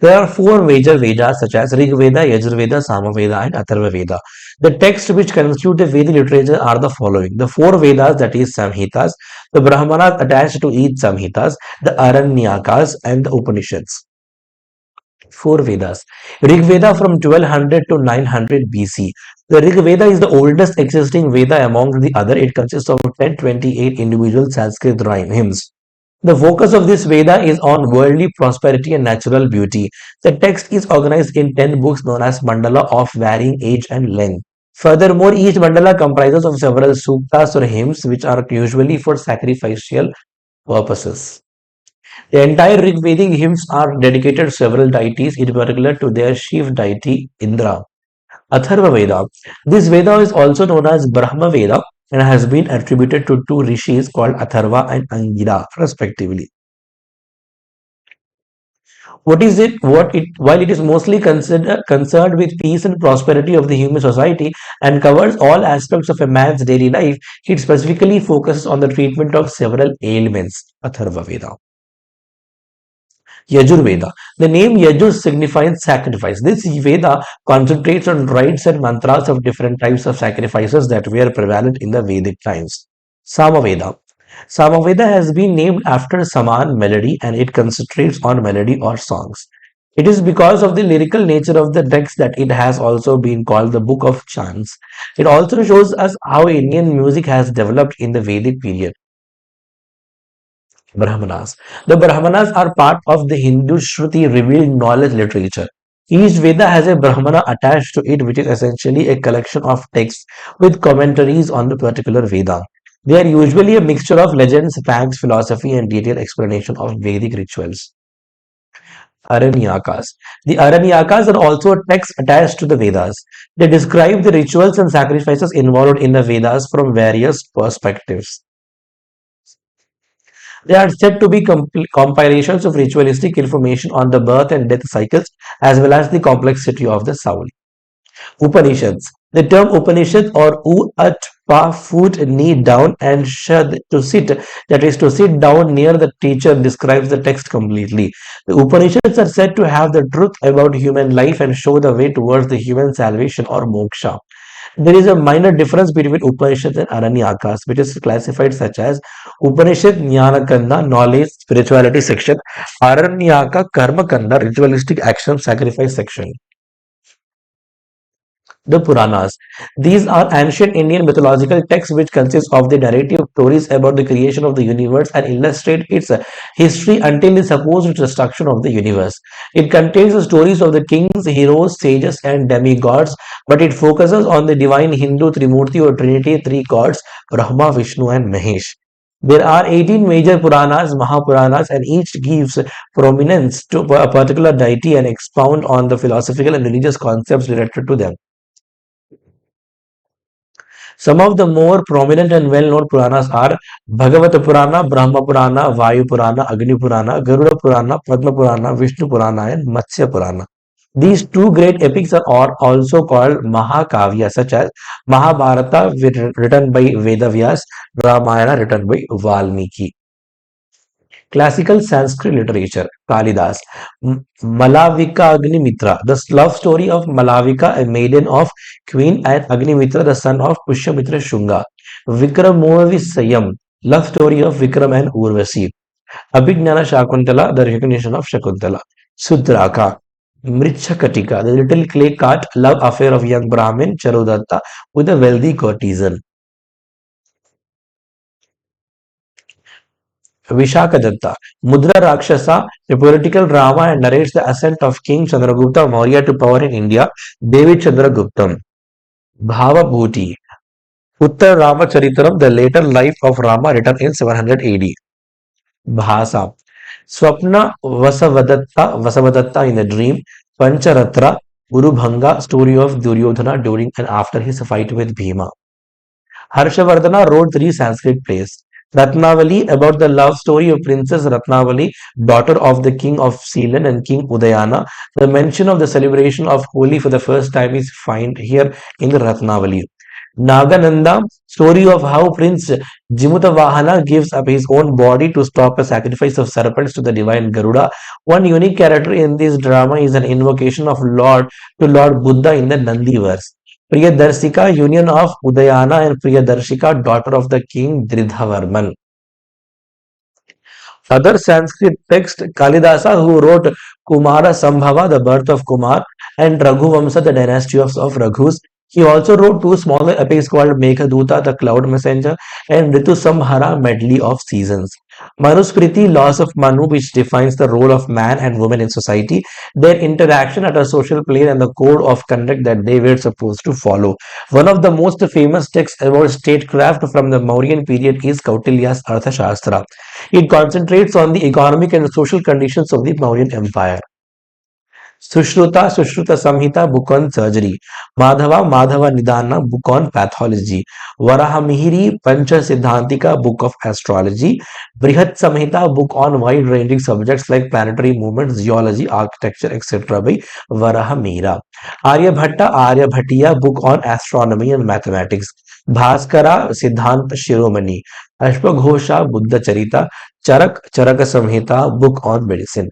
Speaker 1: There are four major Vedas such as Rig Veda, Yajur Veda, Samaveda, and Atharva Veda. The texts which constitute the Vedic literature are the following: the four Vedas, that is Samhitas, the Brahmanas attached to each Samhitas, the Aranyakas, and the Upanishads. Four Vedas. Rig Veda from 1200 to 900 BC. The Rig Veda is the oldest existing Veda among the other. It consists of 1028 individual Sanskrit rhyme hymns. The focus of this Veda is on worldly prosperity and natural beauty. The text is organized in 10 books known as mandala of varying age and length. Furthermore, each mandala comprises of several suktas or hymns which are usually for sacrificial purposes. The entire Rig Vedic hymns are dedicated to several deities, in particular to their chief deity Indra. Atharva Veda. This Veda is also known as Brahma Veda and has been attributed to two rishis called Atharva and Angira, respectively. What is it? While it is mostly concerned with peace and prosperity of the human society and covers all aspects of a man's daily life, it specifically focuses on the treatment of several ailments. Atharva Veda. Yajurveda. The name Yajur signifies sacrifice. This Veda concentrates on rites and mantras of different types of sacrifices that were prevalent in the Vedic times. Samaveda. Samaveda has been named after Saman melody and it concentrates on melody or songs. It is because of the lyrical nature of the text that it has also been called the Book of Chants. It also shows us how Indian music has developed in the Vedic period. Brahmanas. The Brahmanas are part of the Hindu Shruti revealed knowledge literature. Each Veda has a Brahmana attached to it, which is essentially a collection of texts with commentaries on the particular Veda. They are usually a mixture of legends, facts, philosophy, and detailed explanation of Vedic rituals. Aranyakas. The Aranyakas are also texts attached to the Vedas. They describe the rituals and sacrifices involved in the Vedas from various perspectives. They are said to be compilations of ritualistic information on the birth and death cycles as well as the complexity of the soul. Upanishads. The term Upanishad or U at pa foot knee down and shad to sit, that is to sit down near the teacher, describes the text completely. The Upanishads are said to have the truth about human life and show the way towards the human salvation or moksha. There is a minor difference between Upanishads and Aranyakas, which is classified such as Upanishad Jnana Kanda, knowledge, spirituality section, Aranyaka Karma Kanda, ritualistic action, sacrifice section. The Puranas. These are ancient Indian mythological texts which consist of the narrative stories about the creation of the universe and illustrate its history until the supposed destruction of the universe. It contains the stories of the kings, heroes, sages, and demigods, but it focuses on the divine Hindu Trimurti or Trinity, three gods, Brahma, Vishnu, and Mahesh. There are 18 major Puranas, Mahapuranas, and each gives prominence to a particular deity and expound on the philosophical and religious concepts related to them. Some of the more prominent and well-known Puranas are Bhagavata Purana, Brahma Purana, Vayu Purana, Agni Purana, Garuda Purana, Padma Purana, Vishnu Purana, and Matsya Purana. These two great epics are also called Mahakavya, such as Mahabharata, written by Vedavyas, Ramayana, written by Valmiki. Classical Sanskrit literature, Kalidas, Malavika Agnimitra, the love story of Malavika, a maiden of Queen, and Agnimitra, the son of Pushyamitra Shunga. Vikramovisayam, love story of Vikram and Urvasi. Abhignana Shakuntala, the recognition of Shakuntala. Sudraka, Mrichakatika, the little clay cart, love affair of young Brahmin Charudatta with a wealthy courtesan. Vishakadatta, Mudra Rakshasa, a political drama and narrates the ascent of King Chandragupta Maurya to power in India, Devi Chandraguptam. Bhava Bhuti, Uttar Ramacharitaram, the later life of Rama written in 700 AD. Bhasa, Swapna Vasavadatta in a dream, Pancharatra, Guru Bhanga, story of Duryodhana during and after his fight with Bhima. Harshavardhana wrote three Sanskrit plays. Ratnavali, about the love story of Princess Ratnavali, daughter of the King of Ceylon and King Udayana. The mention of the celebration of Holi for the first time is found here in the Ratnavali. Nagananda, story of how Prince Jimutavahana gives up his own body to stop a sacrifice of serpents to the divine Garuda. One unique character in this drama is an invocation of Lord Buddha in the Nandiverse. Priyadarshika, union of Udayana and Priyadarshika, daughter of the king Dridhavarman. Other Sanskrit text, Kalidasa, who wrote Kumara Sambhava, the birth of Kumar, and Raghuvamsa, the dynasty of Raghus. He also wrote two smaller epics called Meghaduta, the cloud messenger, and Ritu Samhara, medley of seasons. Manusmriti, laws of Manu, which defines the role of man and woman in society, their interaction at a social plane, and the code of conduct that they were supposed to follow. One of the most famous texts about statecraft from the Mauryan period is Kautilya's Arthashastra. It concentrates on the economic and social conditions of the Mauryan Empire. Sushruta Samhita, book on surgery. Madhava Nidana, book on pathology. Varahamihiri Pancha Siddhantika, book of astrology. Brihat Samhita, book on wide-ranging subjects like planetary movements, geology, architecture, etc. by Varahamihira. Arya Bhattiya, book on astronomy and mathematics. Bhaskara Siddhanta Shiromani. Ashwaghosha Buddha Charita. Charaka Samhita, book on medicine.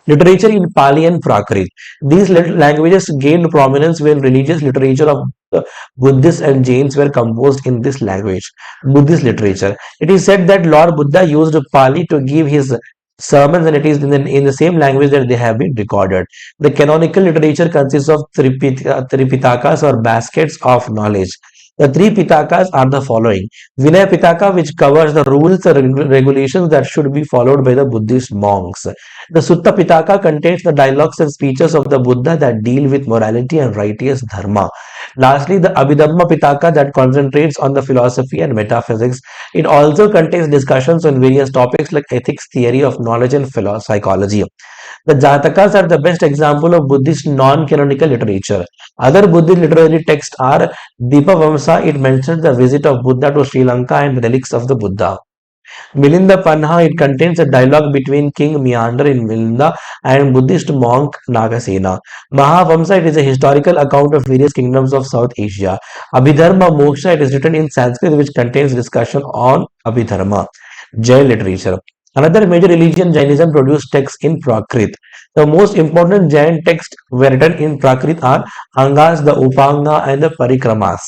Speaker 1: Literature in Pali and Prakrit. These languages gained prominence when religious literature of the Buddhists and Jains were composed in this language, Buddhist literature. It is said that Lord Buddha used Pali to give his sermons, and it is in the same language that they have been recorded. The canonical literature consists of Tripitakas or baskets of knowledge. The three Pitakas are the following. Vinaya Pitaka, which covers the rules and regulations that should be followed by the Buddhist monks. The Sutta Pitaka contains the dialogues and speeches of the Buddha that deal with morality and righteous dharma. Lastly, the Abhidhamma Pitaka that concentrates on the philosophy and metaphysics. It also contains discussions on various topics like ethics, theory of knowledge, and psychology. The Jatakas are the best example of Buddhist non-canonical literature. Other Buddhist literary texts are Dipavamsa. It mentions the visit of Buddha to Sri Lanka and relics of the Buddha. Milinda Panha, it contains a dialogue between King Meander in Milinda and Buddhist monk Nagasena. Mahavamsa, it is a historical account of various kingdoms of South Asia. Abhidharma Moksha, it is written in Sanskrit which contains discussion on Abhidharma. Jain literature. Another major religion, Jainism, produced texts in Prakrit. The most important Jain texts were written in Prakrit are Angas, the Upanga, and the Parikramas.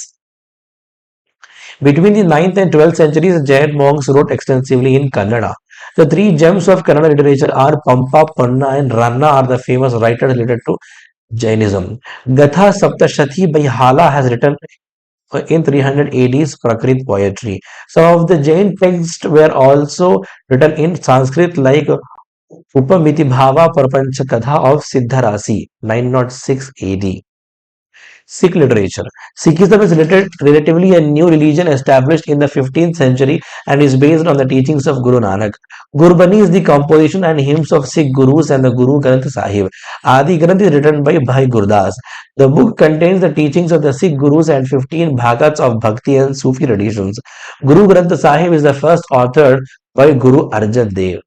Speaker 1: Between the 9th and 12th centuries, Jain monks wrote extensively in Kannada. The three gems of Kannada literature are Pampa, Panna, and Ranna are the famous writers related to Jainism. Gatha Saptashati by Hala has written in 300 AD's Prakrit poetry. Some of the Jain texts were also written in Sanskrit like Upamitibhava Prapancha Katha of Siddharasi, 906 AD. Sikh literature. Sikhism is relatively a new religion established in the 15th century and is based on the teachings of Guru Nanak. Gurbani is the composition and hymns of Sikh gurus and the Guru Granth Sahib. Adi Granth is written by Bhai Gurdas. The book contains the teachings of the Sikh gurus and 15 bhagats of Bhakti and Sufi traditions. Guru Granth Sahib is the first authored by Guru Arjan Dev.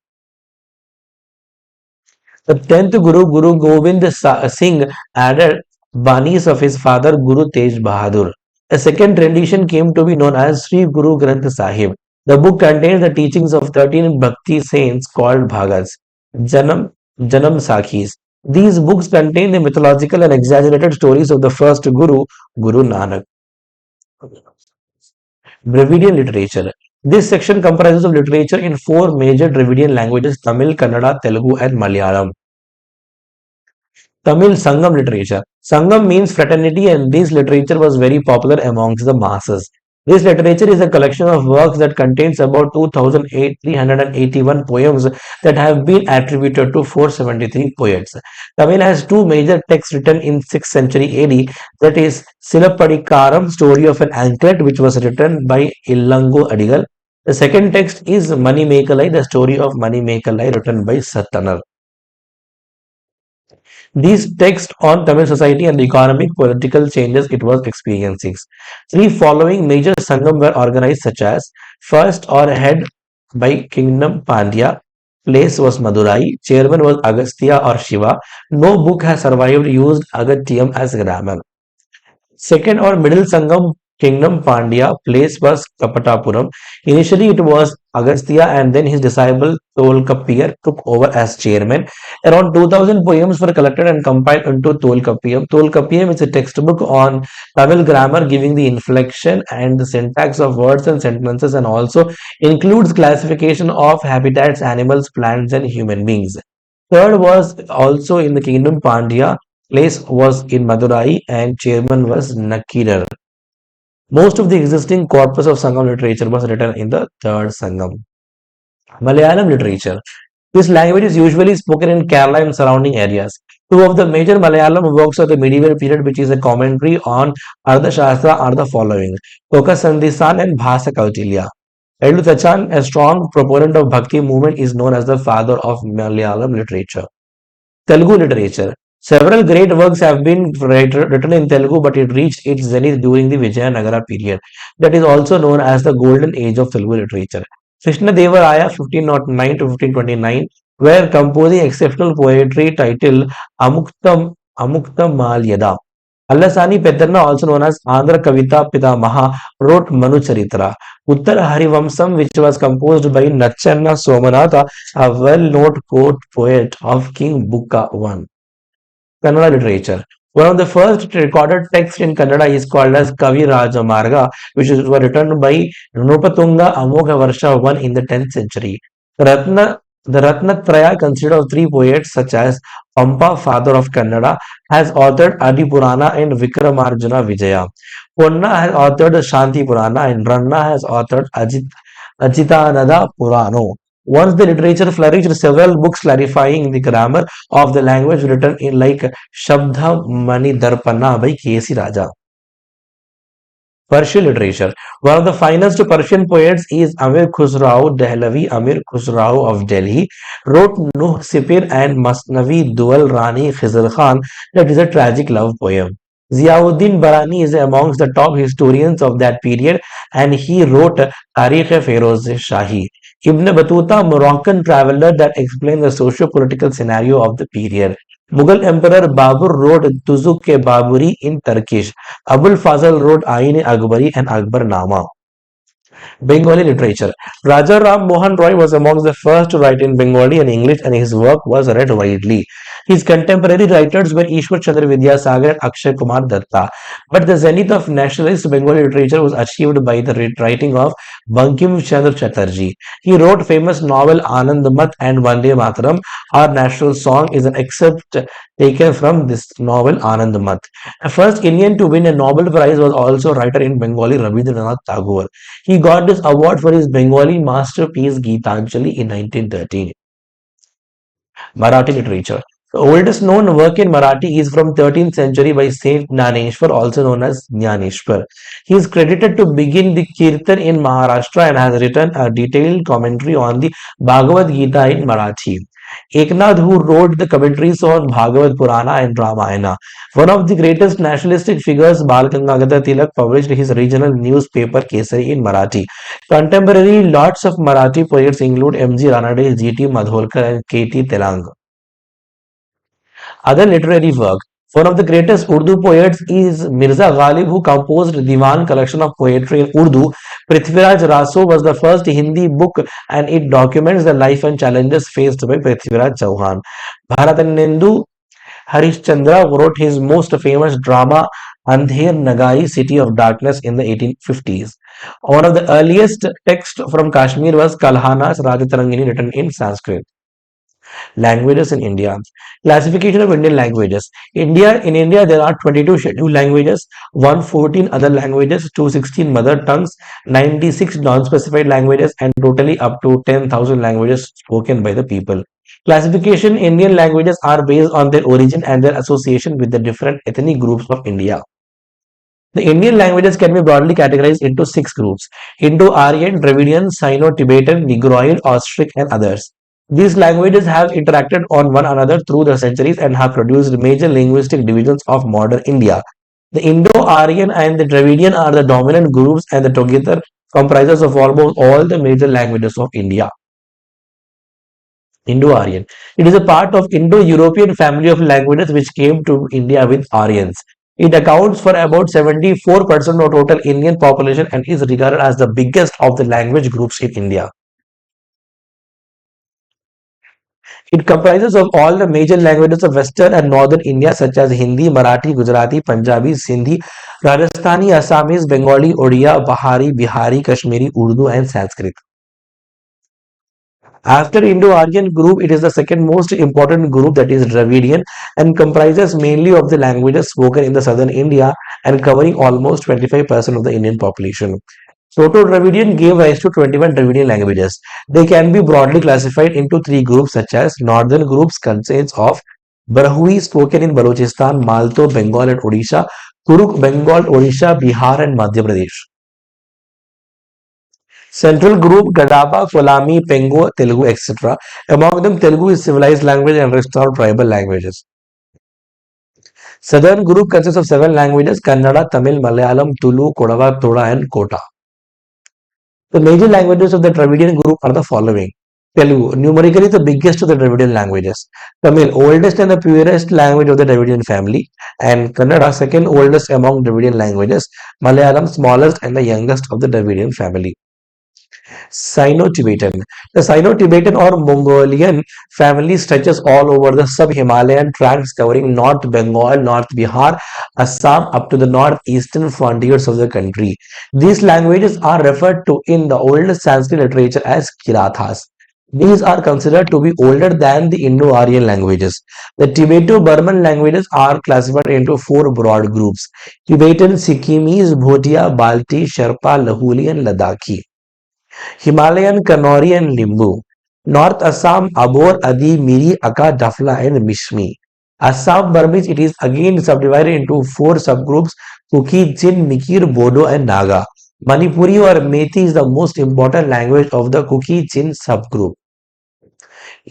Speaker 1: The 10th Guru, Guru Gobind Singh, added banis of his father Guru Tej Bahadur. A second rendition came to be known as Sri Guru Granth Sahib. The book contains the teachings of 13 Bhakti saints called Bhagats, Janam, Janam Sakhis. These books contain the mythological and exaggerated stories of the first Guru, Guru Nanak. Dravidian literature. This section comprises of literature in four major Dravidian languages: Tamil, Kannada, Telugu, and Malayalam. Tamil Sangam literature. Sangam means fraternity, and this literature was very popular amongst the masses. This literature is a collection of works that contains about 2,381 poems that have been attributed to 473 poets. Tamil has two major texts written in 6th century AD, that is Silapadikaram, story of an anklet, which was written by Illango Adigal. The second text is Mani Mekalai, the story of Mani Mekalai, written by Sattanar. These texts on Tamil society and the economic political changes it was experiencing. Three following major Sangam were organized such as first or head by Kingdom Pandya, place was Madurai, chairman was Agastya or Shiva. No book has survived used Agatyam as grammar. Second or middle Sangam Kingdom Pandya place was Kapatapuram. Initially it was Agastya and then his disciple Tolkappiyar took over as chairman. Around 2000 poems were collected and compiled into Tolkappiyam. Tolkappiyam is a textbook on Tamil grammar giving the inflection and the syntax of words and sentences and also includes classification of habitats, animals, plants and human beings. Third was also in the Kingdom Pandya. Place was in Madurai and chairman was Nakkirar. Most of the existing corpus of Sangam literature was written in the third Sangam. Malayalam literature. This language is usually spoken in Kerala and surrounding areas. Two of the major Malayalam works of the medieval period, which is a commentary on Ardhashastra, are the following: Kokasandhisan and Bhasa Kautilya. Edutachan, a strong proponent of Bhakti movement, is known as the father of Malayalam literature. Telugu literature. Several great works have been written in Telugu, but it reached its zenith during the Vijayanagara period. That is also known as the golden age of Telugu literature. Krishna Deva Raya 1509 to 1529 were composing exceptional poetry titled Amuktam Malyada. Allasani Petarna, also known as Andhra Kavita Pitamaha, wrote Manu Charitra. Uttar Harivamsam, which was composed by Nachanna Somanatha, a well-known court poet of King Bukka I. Kannada literature. One of the first recorded texts in Kannada is called as Kavi Rajamarga, which was written by Nupatunga Amogha Varsha I in the 10th century. The Ratnatraya, consisted of three poets such as Pampa, father of Kannada, has authored Adi Purana and Vikramarjuna Vijaya. Ponna has authored Shanti Purana and Ranna has authored Ajitanada Purano. Once the literature flourished, several books clarifying the grammar of the language written in like Shabda Mani Darpana by K.C. Raja. Persian literature. One of the finest Persian poets is Amir Khusrau Dehlavi. Amir Khusrau of Delhi wrote Nuh Sipir and Masnavi Dual Rani Khizr Khan, that is a tragic love poem. Ziauddin Barani is amongst the top historians of that period and he wrote Tarikh Feroz Shahi. Ibn Battuta, Moroccan traveler that explained the socio-political scenario of the period. Mughal Emperor Babur wrote Tuzuk-e-Baburi in Turkish. Abul Fazl wrote Ain-e-Akbari and Akbarnama. Bengali literature. Raja Ram Mohan Roy was amongst the first to write in Bengali and English and his work was read widely. His contemporary writers were Ishwar Chandra Vidyasagar and Akshay Kumar Datta. But the zenith of nationalist Bengali literature was achieved by the writing of Bankim Chandra Chatterjee. He wrote famous novel Anandmat and Vande Mataram. Our national song is an excerpt taken from this novel Anandmat. The first Indian to win a Nobel Prize was also writer in Bengali Rabindranath Tagore. He got this award for his Bengali masterpiece Geetanjali in 1913. Marathi literature. The oldest known work in Marathi is from 13th century by Saint Jnaneshwar, also known as Jnaneshwar. He is credited to begin the Kirtan in Maharashtra and has written a detailed commentary on the Bhagavad Gita in Marathi. Eknath, who wrote the commentaries on Bhagavad Purana and Ramayana. One of the greatest nationalistic figures, Bal Gangadhar Tilak, published his regional newspaper Kesari in Marathi. Contemporary lots of Marathi poets include M.G. Ranade, G.T. Madholkar and K.T. Telang. Other literary work. One of the greatest Urdu poets is Mirza Ghalib, who composed Diwan collection of poetry in Urdu. Prithviraj Raso was the first Hindi book and it documents the life and challenges faced by Prithviraj Chauhan. Bharatanendu Harishchandra wrote his most famous drama Andher Nagai, City of Darkness in the 1850s. One of the earliest texts from Kashmir was Kalhana's Rajatarangini written in Sanskrit. Languages in India. Classification of Indian languages. In India there are 22 scheduled languages, 114 other languages, 216 mother tongues, 96 non-specified languages, and totally up to 10,000 languages spoken by the people. Classification Indian languages are based on their origin and their association with the different ethnic groups of India. The Indian languages can be broadly categorized into six groups: Indo-Aryan, Dravidian, Sino-Tibetan, Negroid, Austric, and others. These languages have interacted on one another through the centuries and have produced major linguistic divisions of modern India. The Indo-Aryan and the Dravidian are the dominant groups and the together comprises of almost all the major languages of India. Indo-Aryan. It is a part of Indo-European family of languages which came to India with Aryans. It accounts for about 74% of total Indian population and is regarded as the biggest of the language groups in India. It comprises of all the major languages of Western and Northern India such as Hindi, Marathi, Gujarati, Punjabi, Sindhi, Rajasthani, Assamese, Bengali, Odia, Bahari, Bihari, Kashmiri, Urdu and Sanskrit. After Indo-Aryan group, it is the second most important group, that is Dravidian, and comprises mainly of the languages spoken in the southern India and covering almost 25% of the Indian population. Proto-Dravidian gave rise to 21 Dravidian languages. They can be broadly classified into three groups such as northern groups consists of Brahui spoken in Balochistan, Malto, Bengal and Odisha, Kuruk, Bengal, Odisha, Bihar and Madhya Pradesh. Central group Gadaba, Kolami, Pengo, Telugu, etc. Among them, Telugu is civilized language and rest are tribal languages. Southern group consists of seven languages: Kannada, Tamil, Malayalam, Tulu, Kodava, Toda, and Kota. The major languages of the Dravidian group are the following: Telugu, numerically the biggest of the Dravidian languages; Tamil, oldest and the purest language of the Dravidian family; and Kannada, second oldest among Dravidian languages; Malayalam, smallest and the youngest of the Dravidian family. Sino-Tibetan. The Sino-Tibetan or Mongolian family stretches all over the sub-Himalayan tracts covering North Bengal, North Bihar, Assam up to the northeastern frontiers of the country. These languages are referred to in the old Sanskrit literature as Kirathas. These are considered to be older than the Indo-Aryan languages. The Tibeto-Burman languages are classified into four broad groups: Tibetan, Sikkimese, Bhotia, Balti, Sherpa, Lahuli and Ladakhi. Himalayan, Kanuri and Limbu. North Assam, Abor, Adi, Miri, Aka, Dafla and Mishmi. Assam Burmese, it is again subdivided into four subgroups: Kuki, Jin, Mikir, Bodo and Naga. Manipuri or Methi is the most important language of the Kuki Jin subgroup.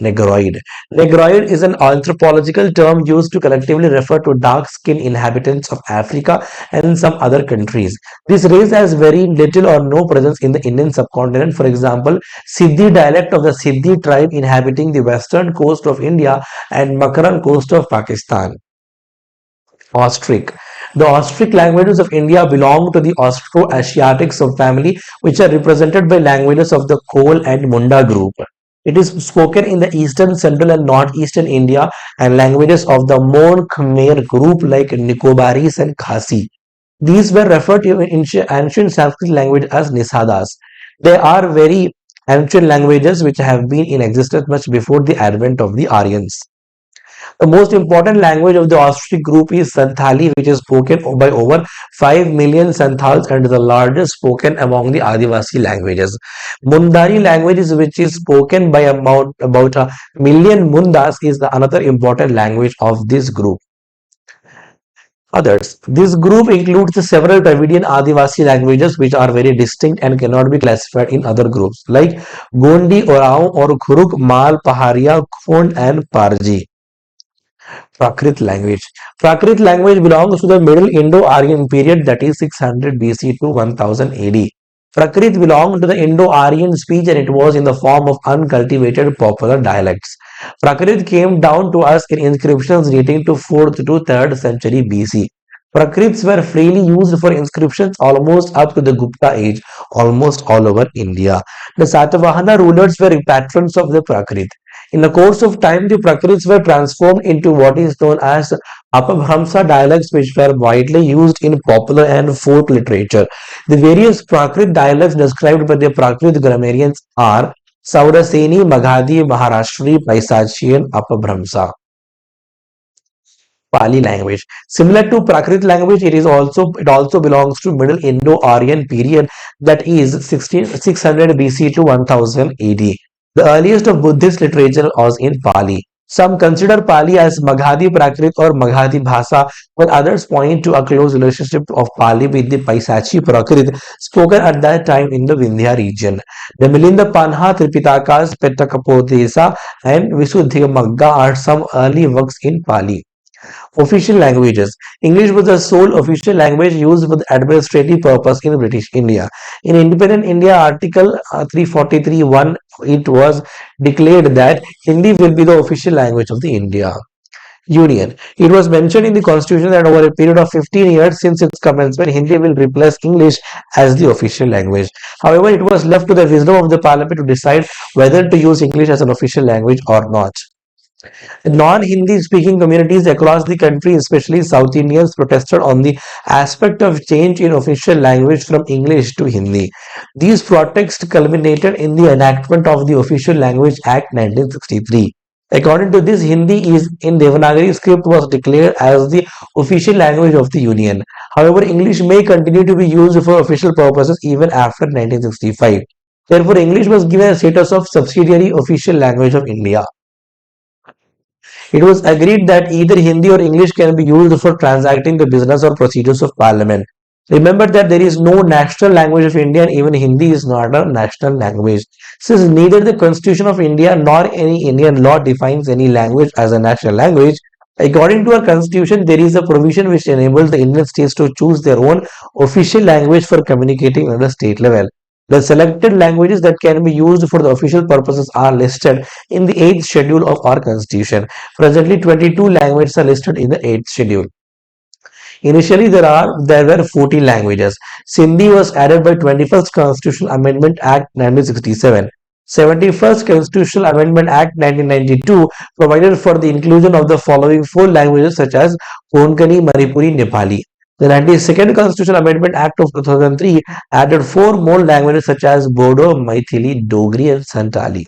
Speaker 1: Negroid. Negroid is an anthropological term used to collectively refer to dark-skinned inhabitants of Africa and some other countries. This race has very little or no presence in the Indian subcontinent. For example, Siddhi dialect of the Siddhi tribe inhabiting the western coast of India and Makaran coast of Pakistan. Austric. The Austric languages of India belong to the Austro-Asiatic subfamily, which are represented by languages of the Kol and Munda group. It is spoken in the eastern, central, and northeastern India, and languages of the Mon Khmer group like Nicobaris and Khasi. These were referred to in ancient Sanskrit language as Nisadas. They are very ancient languages which have been in existence much before the advent of the Aryans. The most important language of the Austric group is Santhali, which is spoken by over 5 million Santhals and is the largest spoken among the Adivasi languages. Mundari language, which is spoken by about a million Mundas, is the another important language of this group. Others. This group includes the several Dravidian Adivasi languages which are very distinct and cannot be classified in other groups like Gondi, Orao or Khuruk, Mal, Paharia, Khond and Parji. Prakrit language. Prakrit language belongs to the Middle Indo-Aryan period, that is 600 BC to 1000 AD. Prakrit belonged to the Indo-Aryan speech and it was in the form of uncultivated popular dialects. Prakrit came down to us in inscriptions dating to 4th to 3rd century BC. Prakrits were freely used for inscriptions almost up to the Gupta age, almost all over India. The Satavahana rulers were patrons of the Prakrit. In the course of time, the Prakrits were transformed into what is known as Apabhramsa dialects, which were widely used in popular and folk literature. The various Prakrit dialects described by the Prakrit grammarians are Sauraseni, Magadhi, Maharashtri, Paisachi, and Apabhramsa. Pali language. Similar to Prakrit language, it also belongs to Middle Indo-Aryan period, that is 600 BC to 1000 AD. The earliest of Buddhist literature was in Pali. Some consider Pali as Magadhi Prakrit or Magadhi Bhasa, while others point to a close relationship of Pali with the Paisachi Prakrit spoken at that time in the Vindhya region. The Milinda Panha, Tripitakas, Pettakapodesa, and Visuddhimagga are some early works in Pali. Official languages. English was the sole official language used for the administrative purpose in British India. In Independent India Article 343(1), it was declared that Hindi will be the official language of the India Union. It was mentioned in the Constitution that over a period of 15 years since its commencement, Hindi will replace English as the official language. However, it was left to the wisdom of the Parliament to decide whether to use English as an official language or not. Non-Hindi speaking communities across the country, especially South Indians, protested on the aspect of change in official language from English to Hindi. These protests culminated in the enactment of the Official Language Act 1963. According to this, Hindi is in Devanagari script was declared as the official language of the Union. However, English may continue to be used for official purposes even after 1965. Therefore, English was given a status of subsidiary official language of India. It was agreed that either Hindi or English can be used for transacting the business or procedures of parliament. Remember that there is no national language of India and even Hindi is not a national language. Since neither the Constitution of India nor any Indian law defines any language as a national language, according to our Constitution, there is a provision which enables the Indian states to choose their own official language for communicating at the state level. The selected languages that can be used for the official purposes are listed in the 8th schedule of our constitution. Presently, 22 languages are listed in the 8th schedule. Initially, there were 40 languages. Sindhi was added by 21st Constitutional Amendment Act 1967. 71st Constitutional Amendment Act 1992 provided for the inclusion of the following four languages such as Konkani, Manipuri, Nepali. The 92nd Constitutional Amendment Act of 2003 added four more languages such as Bodo, Maithili, Dogri, and Santali.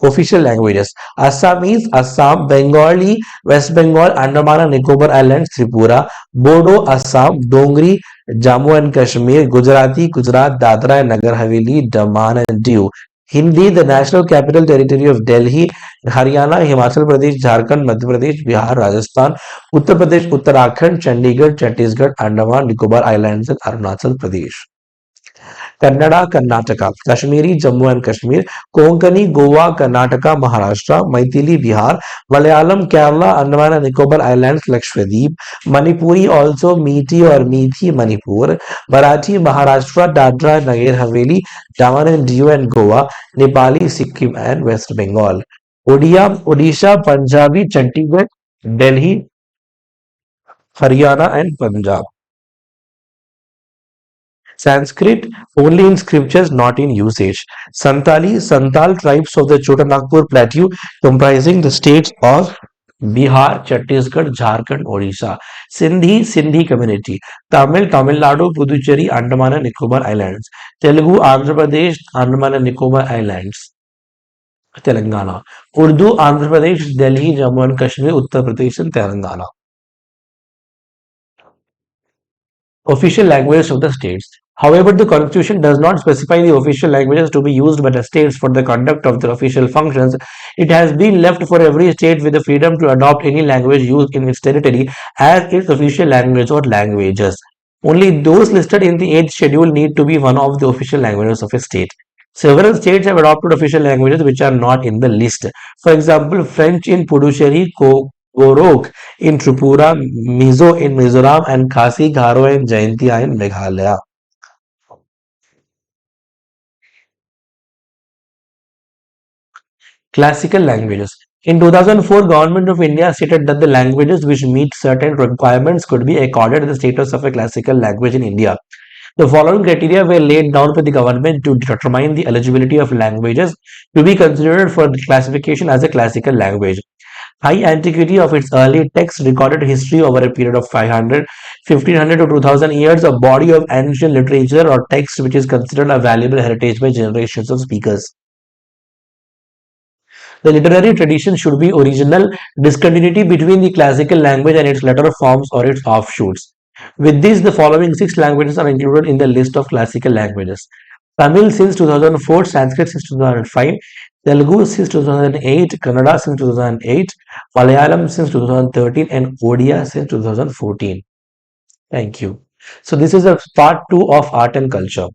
Speaker 1: Official languages: Assamese, Assam; Bengali, West Bengal, Andaman and Nicobar Islands, Tripura; Bodo, Assam; Dongri, Jammu and Kashmir; Gujarati, Gujarat; Dadra and Nagar Haveli, Daman and Diu. Hindi, the National Capital Territory of Delhi; Haryana, Himachal Pradesh, Jharkhand, Madhya Pradesh, Bihar, Rajasthan; Uttar Pradesh, Uttarakhand, Chandigarh, Chhattisgarh, Andaman, Nicobar Islands and Arunachal Pradesh. Kannada, Karnataka; Kashmiri, Jammu and Kashmir; Konkani, Goa, Karnataka, Maharashtra; Maithili, Bihar; Malayalam, Kerala, Andaman and Nicobar Islands, Lakshadweep; Manipuri, also Meeti or Meethi, Manipur; Marathi, Maharashtra, Dadra and Nagar Haveli, Daman and Diu and Goa; Nepali, Sikkim and West Bengal; Odia, Odisha, Punjabi, Chandigarh, Delhi, Haryana and Punjab. Sanskrit only in scriptures, not in usage. Santali, Santal tribes of the Chotanagpur Plateau comprising the states of Bihar, Chhattisgarh, Jharkhand, Odisha. Sindhi, Sindhi community. Tamil, Tamil Nadu, Puducherry, Andaman and Nicobar Islands. Telugu, Andhra Pradesh, Andaman and Nicobar Islands. Telangana. Urdu, Andhra Pradesh, Delhi, Jammu and Kashmir, Uttar Pradesh and Telangana. Official languages of the states. However, the constitution does not specify the official languages to be used by the states for the conduct of their official functions. It has been left for every state with the freedom to adopt any language used in its territory as its official language or languages. Only those listed in the 8th schedule need to be one of the official languages of a state. Several states have adopted official languages which are not in the list. For example, French in Puducherry, Gorok in Tripura, Mizo in Mizoram, and Khasi, Garo, and Jaintia in Meghalaya. Classical languages. In 2004, Government of India stated that the languages which meet certain requirements could be accorded the status of a classical language in India. The following criteria were laid down by the government to determine the eligibility of languages to be considered for classification as a classical language. High antiquity of its early text, recorded history over a period of 500, 1500 to 2000 years, a body of ancient literature or text which is considered a valuable heritage by generations of speakers. The literary tradition should be original, discontinuity between the classical language and its later forms or its offshoots. With this, the following six languages are included in the list of classical languages: Tamil since 2004, Sanskrit since 2005, Telugu since 2008, Kannada since 2008, Malayalam since 2013, and Odia since 2014. Thank you. So this is a part two of art and culture.